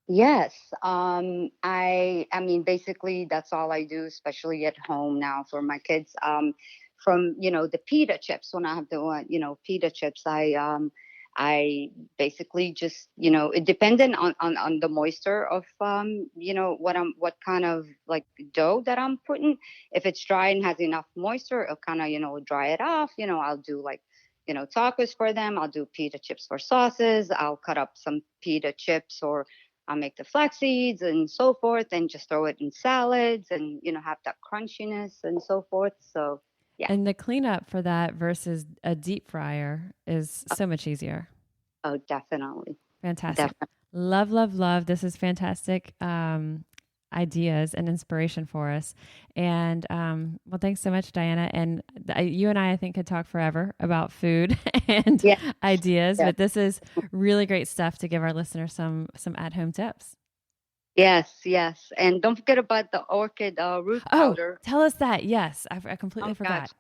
Yes. I mean, basically that's all I do, especially at home now for my kids. From, the pita chips, when I have the, pita chips, I basically just, it depending on the moisture of, what kind of like dough that I'm putting. If it's dry and has enough moisture, it'll kind of, dry it off. I'll do like, tacos for them. I'll do pita chips for sauces. I'll cut up some pita chips, or I'll make the flax seeds and so forth, and just throw it in salads and, have that crunchiness and so forth. So, yeah. And the cleanup for that versus a deep fryer is so much easier. Oh, definitely. Fantastic. Definitely. Love, love, love. This is fantastic ideas and inspiration for us. And well, thanks so much, Diana. And you and I think, could talk forever about food and ideas, but this is really great stuff to give our listeners some at-home tips. Yes. And don't forget about the orchid root powder. Tell us that. Yes. I completely forgot.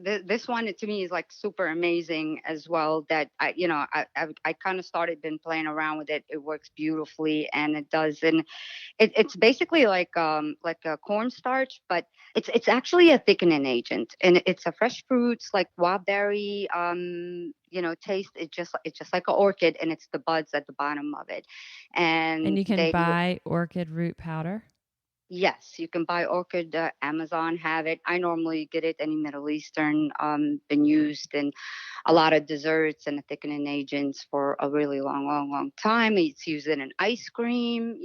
This one to me is like super amazing as well, that I kind of been playing around with it. It works beautifully, and it does. And it's basically like a cornstarch, but it's actually a thickening agent, and it's a fresh fruits like wild berry taste. It's just like an orchid, and it's the buds at the bottom of it. And you can buy orchid root powder. Yes, you can buy orchid. Amazon have it. I normally get it. Any Middle Eastern been used in a lot of desserts and thickening agents for a really long time. It's used in ice cream.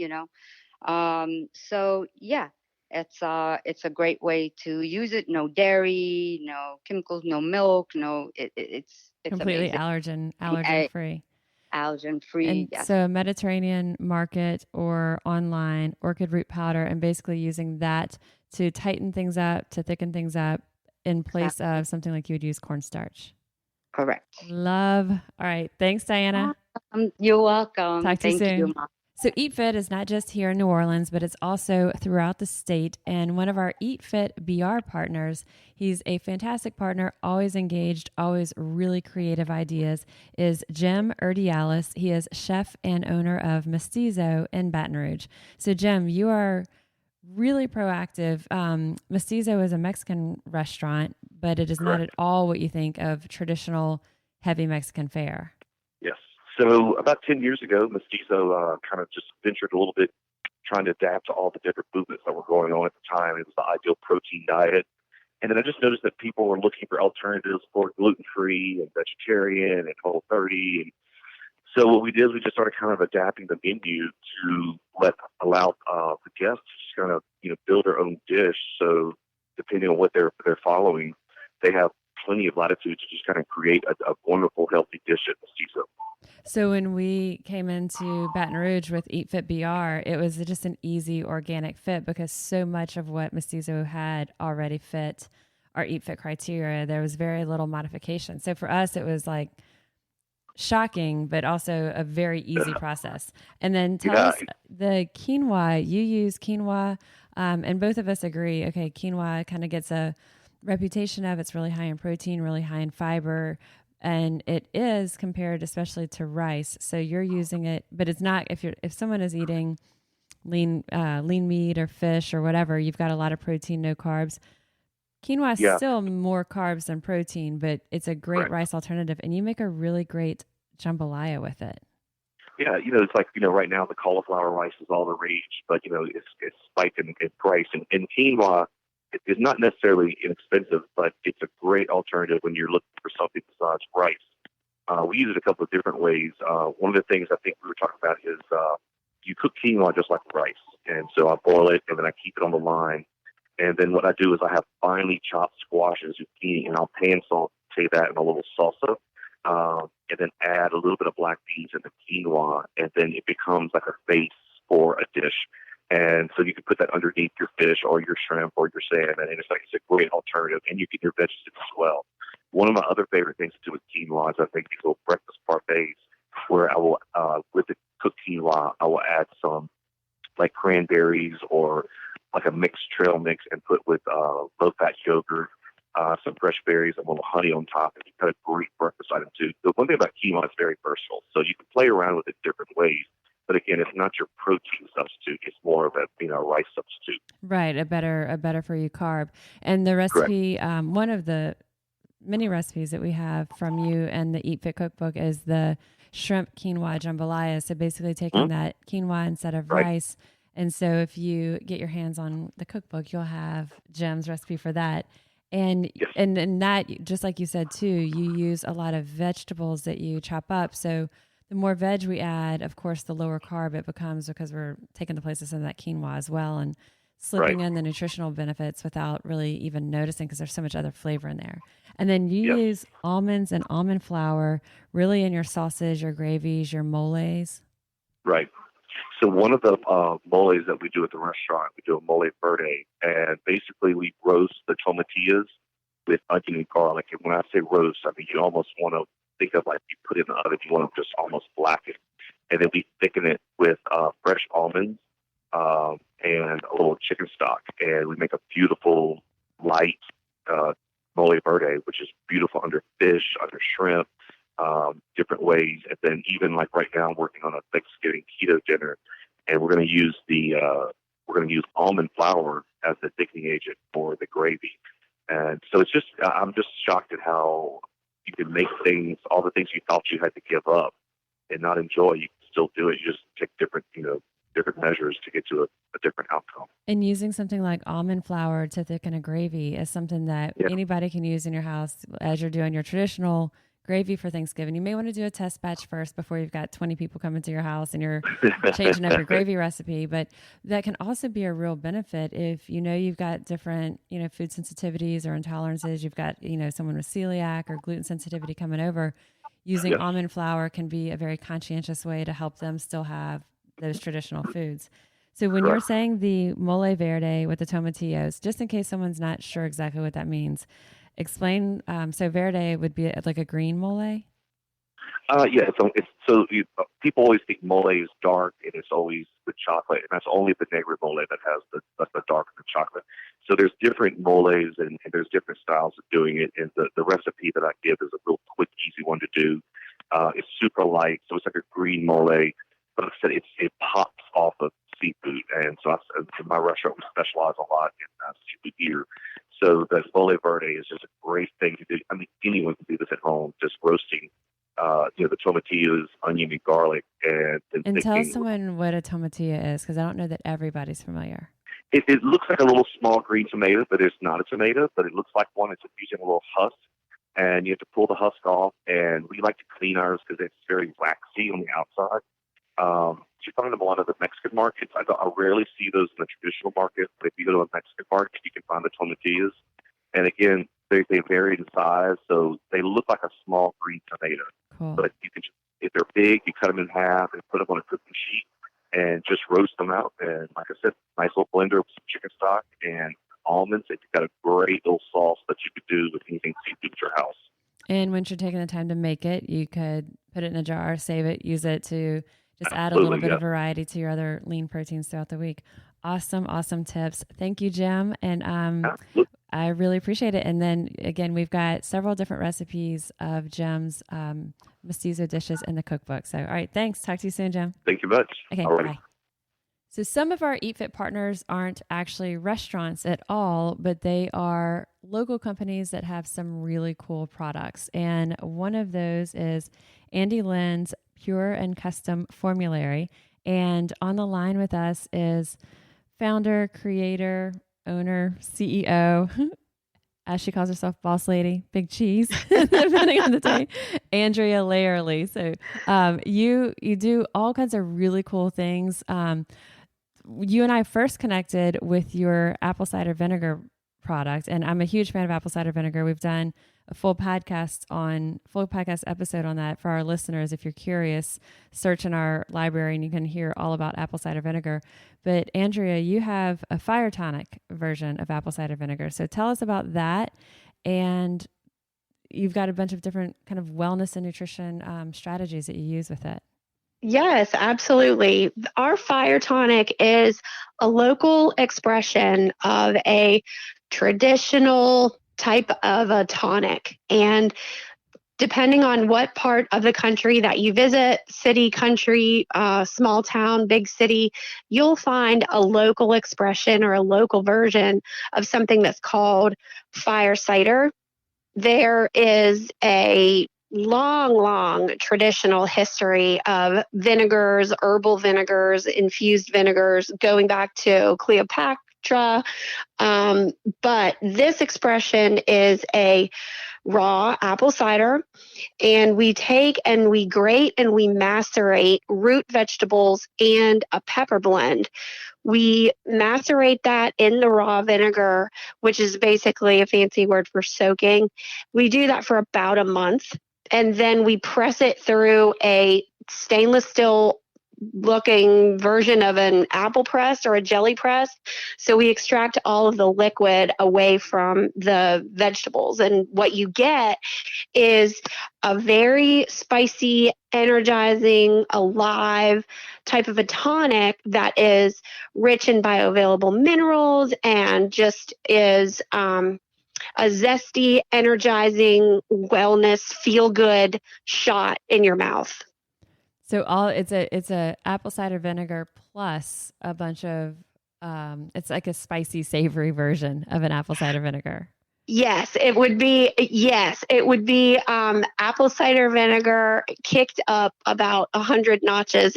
So yeah, it's a great way to use it. No dairy, no chemicals, no milk, it's completely amazing. allergen free. Allergen free. And yes. so Mediterranean market or online orchid root powder, and basically using that to tighten things up, to thicken things up in place of something like you would use cornstarch. Correct. Love. All right. Thanks, Diana. You're welcome. Talk to you soon. You, Mom. So Eat Fit is not just here in New Orleans, but it's also throughout the state. And one of our Eat Fit BR partners, he's a fantastic partner, always engaged, always really creative ideas, is Jim Urdiales. He is chef and owner of Mestizo in Baton Rouge. So Jim, you are really proactive. Mestizo is a Mexican restaurant, but it is not at all what you think of traditional heavy Mexican fare. Yes. So about 10 years ago, Mestizo kind of just ventured a little bit, trying to adapt to all the different movements that were going on at the time. It was the ideal protein diet. And then I just noticed that people were looking for alternatives for gluten-free and vegetarian and Whole30. And so what we did is we just started kind of adapting the menu to allow the guests to just kind of, build their own dish. So depending on what they're following, they have plenty of latitude to just kind of create a wonderful, healthy dish at Mestizo. So when we came into Baton Rouge with Eat Fit BR, it was just an easy organic fit because so much of what Mestizo had already fit our Eat Fit criteria. There was very little modification. So for us, it was like shocking, but also a very easy process. And then tell us the quinoa. You use quinoa, and both of us agree, okay, quinoa kind of gets a reputation of it's really high in protein, really high in fiber, and it is compared especially to rice. So you're using it, but it's not if someone is eating lean meat or fish or whatever, you've got a lot of protein, no carbs. Quinoa is still more carbs than protein, but it's a great rice alternative, and you make a really great jambalaya with it. Yeah, it's like, right now the cauliflower rice is all the rage, but, it's spiked in price. And quinoa is not necessarily inexpensive, but it's a great alternative when you're looking for something besides rice. We use it a couple of different ways. One of the things I think we were talking about is you cook quinoa just like rice. And so I boil it, and then I keep it on the line. And then what I do is I have finely chopped squash and zucchini, and I'll pan saute that in a little salsa, and then add a little bit of black beans and the quinoa, and then it becomes like a base for a dish. And so you can put that underneath your fish or your shrimp or your salmon, and it's a great alternative, and you get your vegetables as well. One of my other favorite things to do with quinoa is I think these little breakfast parfaits where I will, with the cooked quinoa, I will add some like cranberries or like a mixed trail mix and put with low-fat yogurt, some fresh berries, a little honey on top, and you've got a great breakfast item too. The one thing about quinoa is very versatile, so you can play around with it different ways. But again, it's not your protein substitute; it's more of a rice substitute. Right, a better for you carb. And the recipe, one of the many recipes that we have from you and the Eat Fit Cookbook is the shrimp quinoa jambalaya. So basically taking that quinoa instead of rice. And so if you get your hands on the cookbook, you'll have Jim's recipe for that. And and that, just like you said too, you use a lot of vegetables that you chop up. So the more veg we add, of course, the lower carb it becomes, because we're taking the place of some of that quinoa as well and slipping in the nutritional benefits without really even noticing, because there's so much other flavor in there. And then you use almonds and almond flour really in your sauces, your gravies, your moles. Right. So one of the moles that we do at the restaurant, we do a mole verde, and basically we roast the tomatillas with onion and garlic. And when I say roast, I mean you almost want to think of like you put it in the oven, you want to just almost blacken. And then we thicken it with fresh almonds and a little chicken stock. And we make a beautiful light mole verde, which is beautiful under fish, under shrimp, different ways. And then even like right now, I'm working on a Thanksgiving keto dinner, and we're going to use almond flour as the thickening agent for the gravy. And so it's just, I'm just shocked at how you can make things, all the things you thought you had to give up and not enjoy, you can still do it. You just take different measures to get to a different outcome. And using something like almond flour to thicken a gravy is something that anybody can use in your house as you're doing your traditional gravy for Thanksgiving. You may want to do a test batch first before you've got 20 people coming to your house and you're changing up your gravy recipe. But that can also be a real benefit if you've got different food sensitivities or intolerances. You've got someone with celiac or gluten sensitivity coming over. Using almond flour can be a very conscientious way to help them still have those traditional foods. So when you're saying the mole verde with the tomatillos, just in case someone's not sure exactly what that means, explain. So verde would be like a green mole? People always think mole is dark and it's always with chocolate, and that's only the negro mole that has the darker chocolate. So there's different moles and there's different styles of doing it. And the recipe that I give is a real quick, easy one to do. It's super light, so it's like a green mole. But like I said, it pops off of seafood, and so in my restaurant we specialize a lot in seafood here. So the mole verde is just a great thing to do. I mean, anyone can do this at home, just roasting, the tomatillas, onion, and garlic, and tell someone what a tomatilla is, because I don't know that everybody's familiar. It looks like a little small green tomato, but it's not a tomato. But it looks like one. It's using a little husk, and you have to pull the husk off. And we like to clean ours because it's very waxy on the outside. You find them a lot of the Mexican markets. I rarely see those in the traditional market, but if you go to a Mexican market, you can find the tomatillas. And again, they vary in size, so they look like a small green tomato. Cool. But you can, if they're big, you cut them in half and put them on a cooking sheet and just roast them out. And like I said, nice little blender with some chicken stock and almonds. And you've got a great little sauce that you could do with anything seafood at your house. And once you're taking the time to make it, you could put it in a jar, save it, use it to just add a little bit of variety to your other lean proteins throughout the week. Awesome tips. Thank you, Jim. And I really appreciate it. And then again, we've got several different recipes of Jim's mestizo dishes in the cookbook. So, all right, thanks. Talk to you soon, Jim. Thank you much. Okay, bye. So some of our Eat Fit partners aren't actually restaurants at all, but they are local companies that have some really cool products. And one of those is Andi Lynn's Pure and Custom Formulary. And on the line with us is founder, creator, owner, CEO, as she calls herself, boss lady, big cheese, depending on the day, Andrea Leyerle. So you do all kinds of really cool things. You and I first connected with your apple cider vinegar product, and I'm a huge fan of apple cider vinegar. We've done a full podcast episode on that for our listeners. If you're curious, search in our library and you can hear all about apple cider vinegar. But Andrea, you have a fire tonic version of apple cider vinegar. So tell us about that. And you've got a bunch of different kind of wellness and nutrition strategies that you use with it. Yes, absolutely. Our fire tonic is a local expression of a traditional type of a tonic. And depending on what part of the country that you visit, city, country, small town, big city, you'll find a local expression or a local version of something that's called fire cider. There is a long traditional history of vinegars, herbal vinegars, infused vinegars, going back to Cleopatra. But this expression is a raw apple cider, and we take and we grate and we macerate root vegetables and a pepper blend. We macerate that in the raw vinegar, which is basically a fancy word for soaking. We do that for about a month, and then we press it through a stainless steel looking version of an apple press or a jelly press. So we extract all of the liquid away from the vegetables. And what you get is a very spicy, energizing, alive type of a tonic that is rich in bioavailable minerals and just is a zesty, energizing, wellness, feel-good shot in your mouth. So it's a apple cider vinegar plus a bunch of it's like a spicy, savory version of an apple cider vinegar. Yes, it would be. Yes, it would be apple cider vinegar kicked up about 100 notches.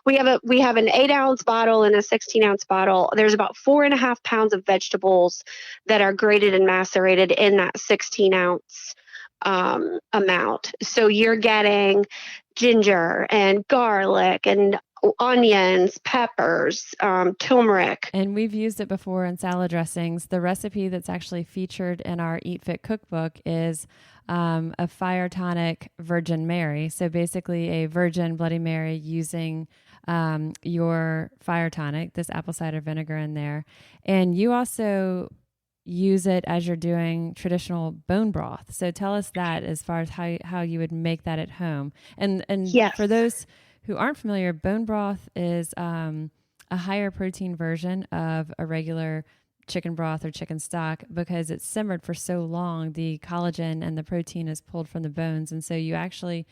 We have an 8-ounce bottle and a 16-ounce bottle. There's about 4.5 pounds of vegetables that are grated and macerated in that 16-ounce amount. So you're getting ginger and garlic and onions, peppers, turmeric. And we've used it before in salad dressings. The recipe that's actually featured in our Eat Fit Cookbook is a fire tonic Virgin Mary. So basically a virgin Bloody Mary using your fire tonic, this apple cider vinegar in there. And you also use it as you're doing traditional bone broth. So tell us that as far as how you would make that at home. And yes. For those who aren't familiar, bone broth is a higher protein version of a regular chicken broth or chicken stock because it's simmered for so long. The collagen and the protein is pulled from the bones. And so you actually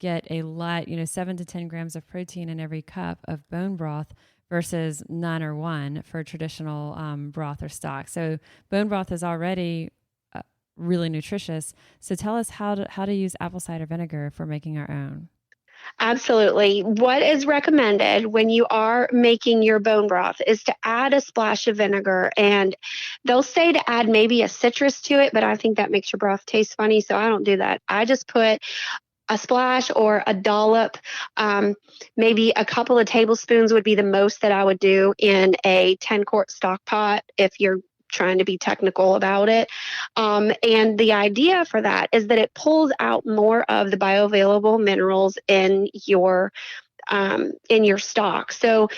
get a lot, 7 to 10 grams of protein in every cup of bone broth versus none or one for traditional broth or stock. So bone broth is already really nutritious. So tell us how to use apple cider vinegar for making our own. Absolutely. What is recommended when you are making your bone broth is to add a splash of vinegar, and they'll say to add maybe a citrus to it, but I think that makes your broth taste funny, so I don't do that. I just put a splash or a dollop, maybe a couple of tablespoons would be the most that I would do in a 10-quart stock pot if you're trying to be technical about it. And the idea for that is that it pulls out more of the bioavailable minerals in your stock. So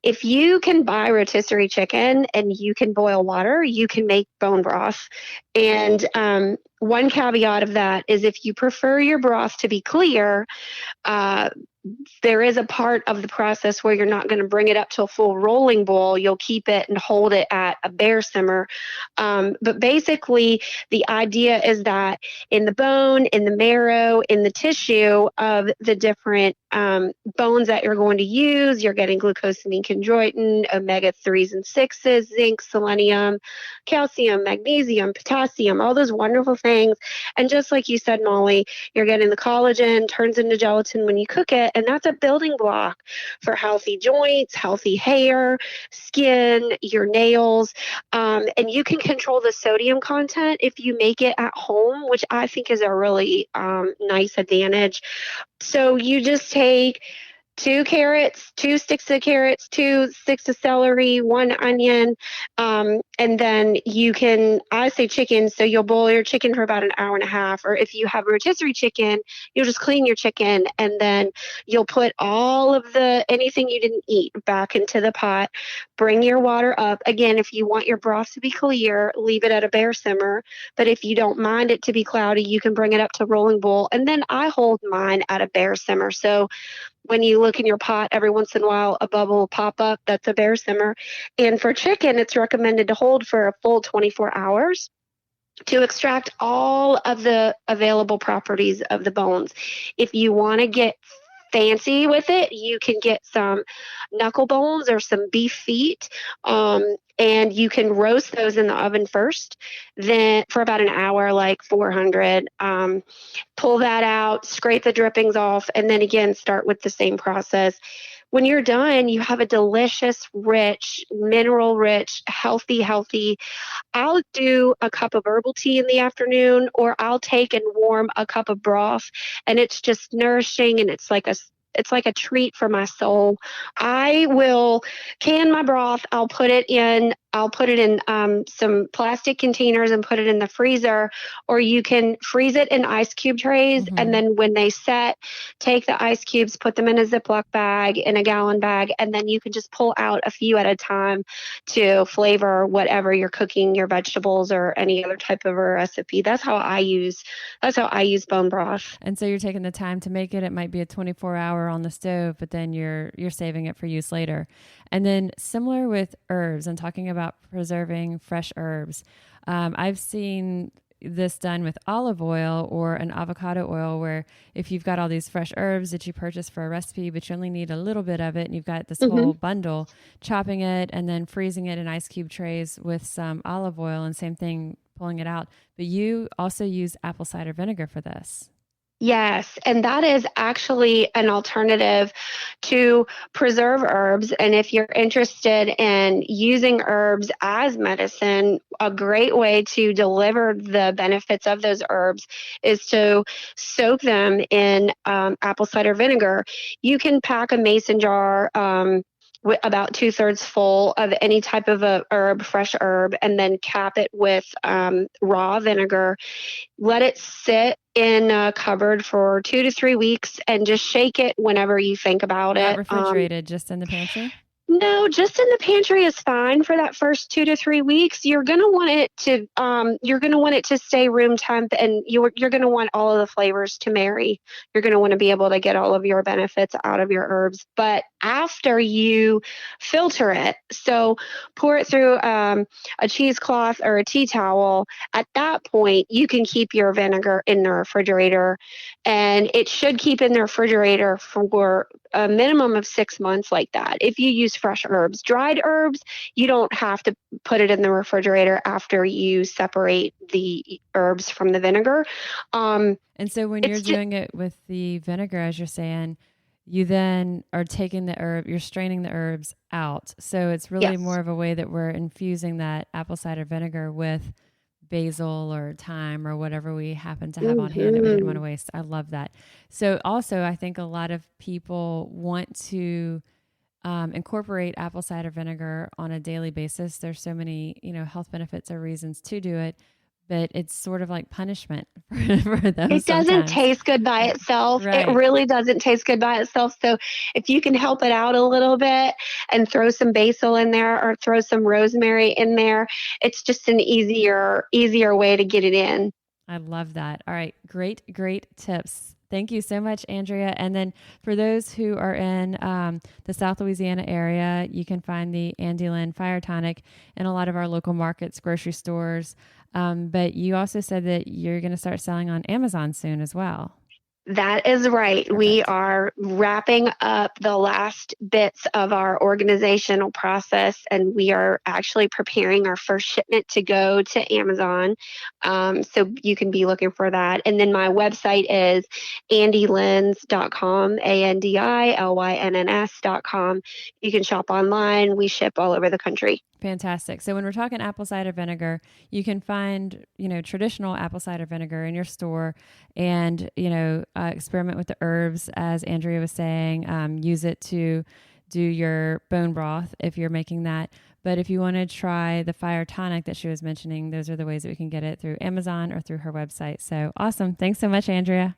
if you can buy rotisserie chicken and you can boil water, you can make bone broth. And one caveat of that is if you prefer your broth to be clear, there is a part of the process where you're not going to bring it up to a full rolling boil. You'll keep it and hold it at a bare simmer. But basically, the idea is that in the bone, in the marrow, in the tissue of the different bones that you're going to use, you're getting glucosamine chondroitin, omega-3s and 6s, zinc, selenium, calcium, magnesium, potassium, all those wonderful things. And just like you said, Molly, you're getting the collagen, turns into gelatin when you cook it. And that's a building block for healthy joints, healthy hair, skin, your nails. And you can control the sodium content if you make it at home, which I think is a really nice advantage. So you just take 2 carrots, 2 sticks of carrots, 2 sticks of celery, 1 onion, and then I say chicken, so you'll boil your chicken for about an hour and a half, or if you have rotisserie chicken, you'll just clean your chicken, and then you'll put all of anything you didn't eat back into the pot, bring your water up. Again, if you want your broth to be clear, leave it at a bare simmer, but if you don't mind it to be cloudy, you can bring it up to rolling boil, and then I hold mine at a bare simmer. So when you look in your pot, every once in a while, a bubble will pop up. That's a bare simmer. And for chicken, it's recommended to hold for a full 24 hours. to extract all of the available properties of the bones. If you want to get fancy with it, you can get some knuckle bones or some beef feet, and you can roast those in the oven first, then for about an hour, like 400. Pull that out, scrape the drippings off, and then again start with the same process. When you're done, you have a delicious, rich, mineral rich, healthy. I'll do a cup of herbal tea in the afternoon, or I'll take and warm a cup of broth, and it's just nourishing, and it's like a treat for my soul. I will can my broth. I'll put it in some plastic containers and put it in the freezer, or you can freeze it in ice cube trays. Mm-hmm. And then when they set, take the ice cubes, put them in a Ziploc bag, in a gallon bag, and then you can just pull out a few at a time to flavor whatever you're cooking, your vegetables or any other type of a recipe. That's how I use bone broth. And so you're taking the time to make it. It might be a 24-hour on the stove, but then you're saving it for use later. And then similar with herbs, and talking about preserving fresh herbs, I've seen this done with olive oil or an avocado oil, where if you've got all these fresh herbs that you purchase for a recipe, but you only need a little bit of it, and you've got this whole bundle, chopping it and then freezing it in ice cube trays with some olive oil, and same thing, pulling it out. But you also use apple cider vinegar for this. Yes, and that is actually an alternative to preserve herbs. And if you're interested in using herbs as medicine, a great way to deliver the benefits of those herbs is to soak them in apple cider vinegar. You can pack a mason jar with about 2/3 full of any type of a herb, fresh herb, and then cap it with raw vinegar. Let it sit in a cupboard for 2 to 3 weeks, and just shake it whenever you think about Not it. refrigerated, just in the pantry? No, just in the pantry is fine for that first 2 to 3 weeks. You're gonna want it to stay room temp, and you're gonna want all of the flavors to marry. You're gonna want to be able to get all of your benefits out of your herbs. But after you filter it, so pour it through a cheesecloth or a tea towel. At that point, you can keep your vinegar in the refrigerator, and it should keep in the refrigerator for a minimum of 6 months like that. If you use fresh herbs, dried herbs, you don't have to put it in the refrigerator after you separate the herbs from the vinegar. And so when you're doing it with the vinegar, as you're saying, you then are taking the herb, you're straining the herbs out. So it's really more of a way that we're infusing that apple cider vinegar with basil or thyme or whatever we happen to have on hand that we didn't want to waste. I love that. So also, I think a lot of people want to incorporate apple cider vinegar on a daily basis. There's so many, health benefits or reasons to do it, but it's sort of like punishment for them. It doesn't taste good by itself. Right. It really doesn't taste good by itself. So if you can help it out a little bit and throw some basil in there or throw some rosemary in there, it's just an easier way to get it in. I love that. All right. Great tips. Thank you so much, Andrea. And then for those who are in the South Louisiana area, you can find the Andi Lynn Fire Tonic in a lot of our local markets, grocery stores. But you also said that you're going to start selling on Amazon soon as well. That is right. Perfect. We are wrapping up the last bits of our organizational process, and we are actually preparing our first shipment to go to Amazon. So you can be looking for that. And then my website is andilynns.com, ANDILYNNS.com. You can shop online. We ship all over the country. Fantastic. So when we're talking apple cider vinegar, you can find, traditional apple cider vinegar in your store and, experiment with the herbs, as Andrea was saying. Use it to do your bone broth if you're making that. But if you want to try the fire tonic that she was mentioning, those are the ways that we can get it through Amazon or through her website. So awesome. Thanks so much, Andrea.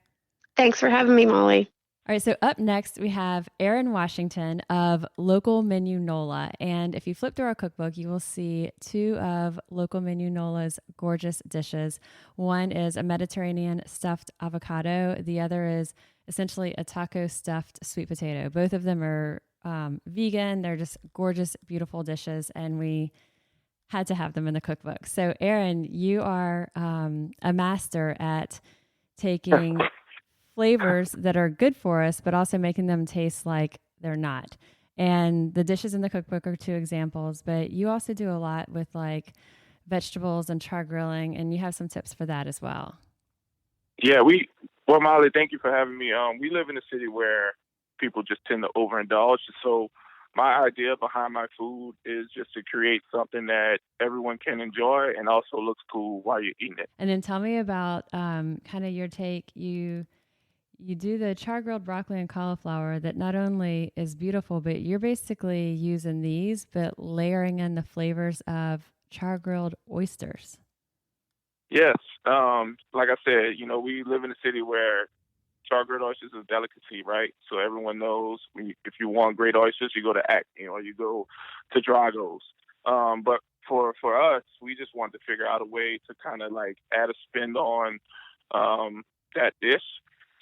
Thanks for having me, Molly. All right, so up next, we have Erin Washington of Local Menu NOLA. And if you flip through our cookbook, you will see two of Local Menu NOLA's gorgeous dishes. One is a Mediterranean stuffed avocado. The other is essentially a taco stuffed sweet potato. Both of them are vegan. They're just gorgeous, beautiful dishes. And we had to have them in the cookbook. So Aaron, you are a master at taking flavors that are good for us, but also making them taste like they're not. And the dishes in the cookbook are 2 examples, but you also do a lot with like vegetables and char grilling, and you have some tips for that as well. Yeah, well, Molly, thank you for having me. We live in a city where people just tend to overindulge. So my idea behind my food is just to create something that everyone can enjoy and also looks cool while you're eating it. And then tell me about kind of your take. You do the char grilled broccoli and cauliflower that not only is beautiful, but you're basically using these, but layering in the flavors of char grilled oysters. Yes. Like I said, we live in a city where char grilled oysters is a delicacy, right? So everyone knows if you want great oysters, you go to Acme or you go to Drago's. But for us, we just wanted to figure out a way to kind of like add a spin on that dish.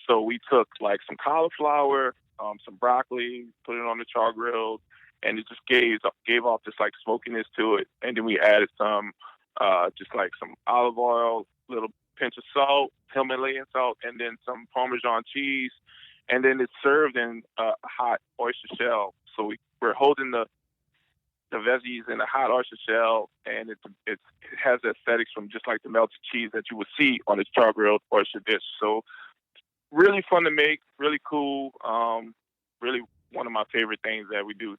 So we took like some cauliflower, some broccoli, put it on the char grilled, and it just gave off this like smokiness to it. And then we added some just like some olive oil, little pinch of salt, Himalayan salt, and then some Parmesan cheese. And then it's served in a hot oyster shell. So we're holding the veggies in a hot oyster shell, and it has aesthetics from just like the melted cheese that you would see on a char grilled oyster dish. So really fun to make, really cool, really one of my favorite things that we do.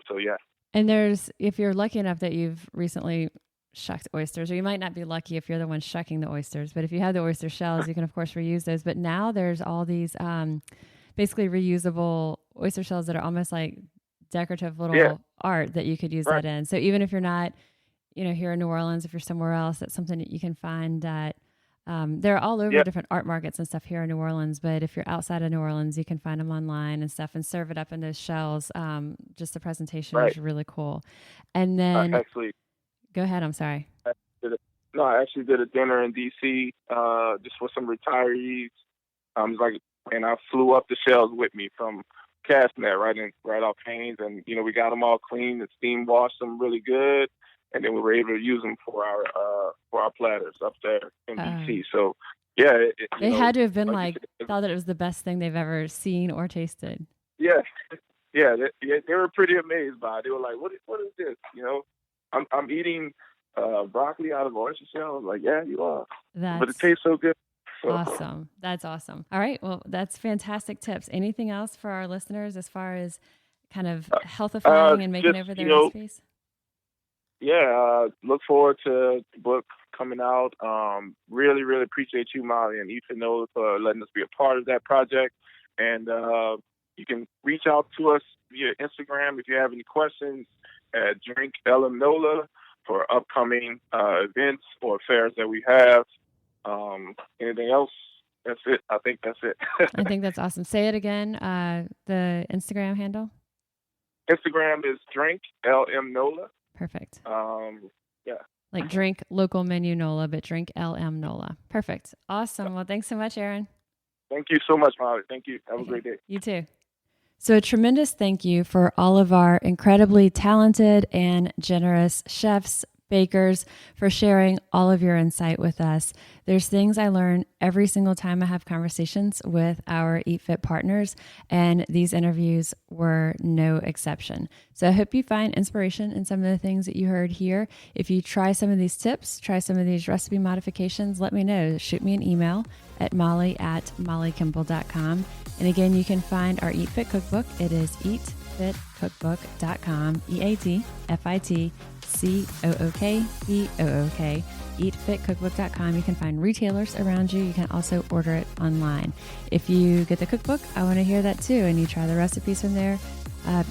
So yeah. And if you're lucky enough that you've recently shucked oysters, or you might not be lucky if you're the one shucking the oysters, but if you have the oyster shells, you can of course reuse those. But now there's all these basically reusable oyster shells that are almost like decorative little art that you could use that in. So even if you're not, here in New Orleans, if you're somewhere else, that's something that you can find that they're all over different art markets and stuff here in New Orleans. But if you're outside of New Orleans, you can find them online and stuff and serve it up in those shells. Just the presentation is really cool. And then actually, go ahead. I'm sorry. I actually did a dinner in D.C. Just for some retirees. And I flew up the shells with me from Castnet right off Haynes, and we got them all cleaned and steam washed them really good, and then we were able to use them for our platters up there in D.C. So yeah, they had to have been thought that it was the best thing they've ever seen or tasted. Yeah, they were pretty amazed by it. They were like, "What is this?" I'm eating broccoli out of oyster shell. I was like, yeah, you are. But it tastes so good. So. Awesome. That's awesome. All right. Well, that's fantastic tips. Anything else for our listeners as far as kind of healthifying and making over their recipes? Yeah. Look forward to the book coming out. Really, really appreciate you, Molly, and Eat Fit NOLA for letting us be a part of that project. And you can reach out to us via Instagram if you have any questions at Drink NOLA for upcoming events or fairs that we have. Anything else? That's it. I think that's it. I think that's awesome. Say it again. The Instagram handle? Instagram is Drink NOLA. Perfect. Yeah. Like drink local menu NOLA, but drink NOLA. Perfect. Awesome. Well, thanks so much, Aaron. Thank you so much, Molly. Thank you. Have a great day. You too. So a tremendous thank you for all of our incredibly talented and generous chefs, bakers, for sharing all of your insight with us. There's things I learn every single time I have conversations with our Eat Fit partners, and these interviews were no exception. So I hope you find inspiration in some of the things that you heard here. If you try some of these tips, try some of these recipe modifications, let me know. Shoot me an email at molly@mollykimball.com. And again, you can find our Eat Fit Cookbook. It is eatfitcookbook.com, EATFITCOOKBOOK, eatfitcookbook.com. You can find retailers around you. You can also order it online. If you get the cookbook, I want to hear that too, and you try the recipes from there.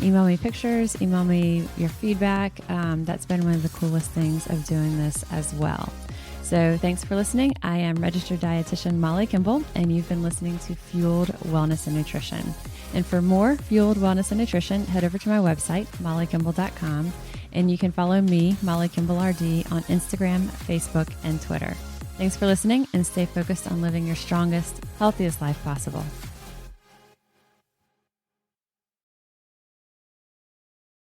Email me pictures, email me your feedback. That's been one of the coolest things of doing this as well. So thanks for listening. I am registered dietitian Molly Kimball, and you've been listening to Fueled Wellness and Nutrition. And for more Fueled Wellness and Nutrition, head over to my website, mollykimball.com, and you can follow me, Molly Kimball RD, on Instagram, Facebook, and Twitter. Thanks for listening, and stay focused on living your strongest, healthiest life possible.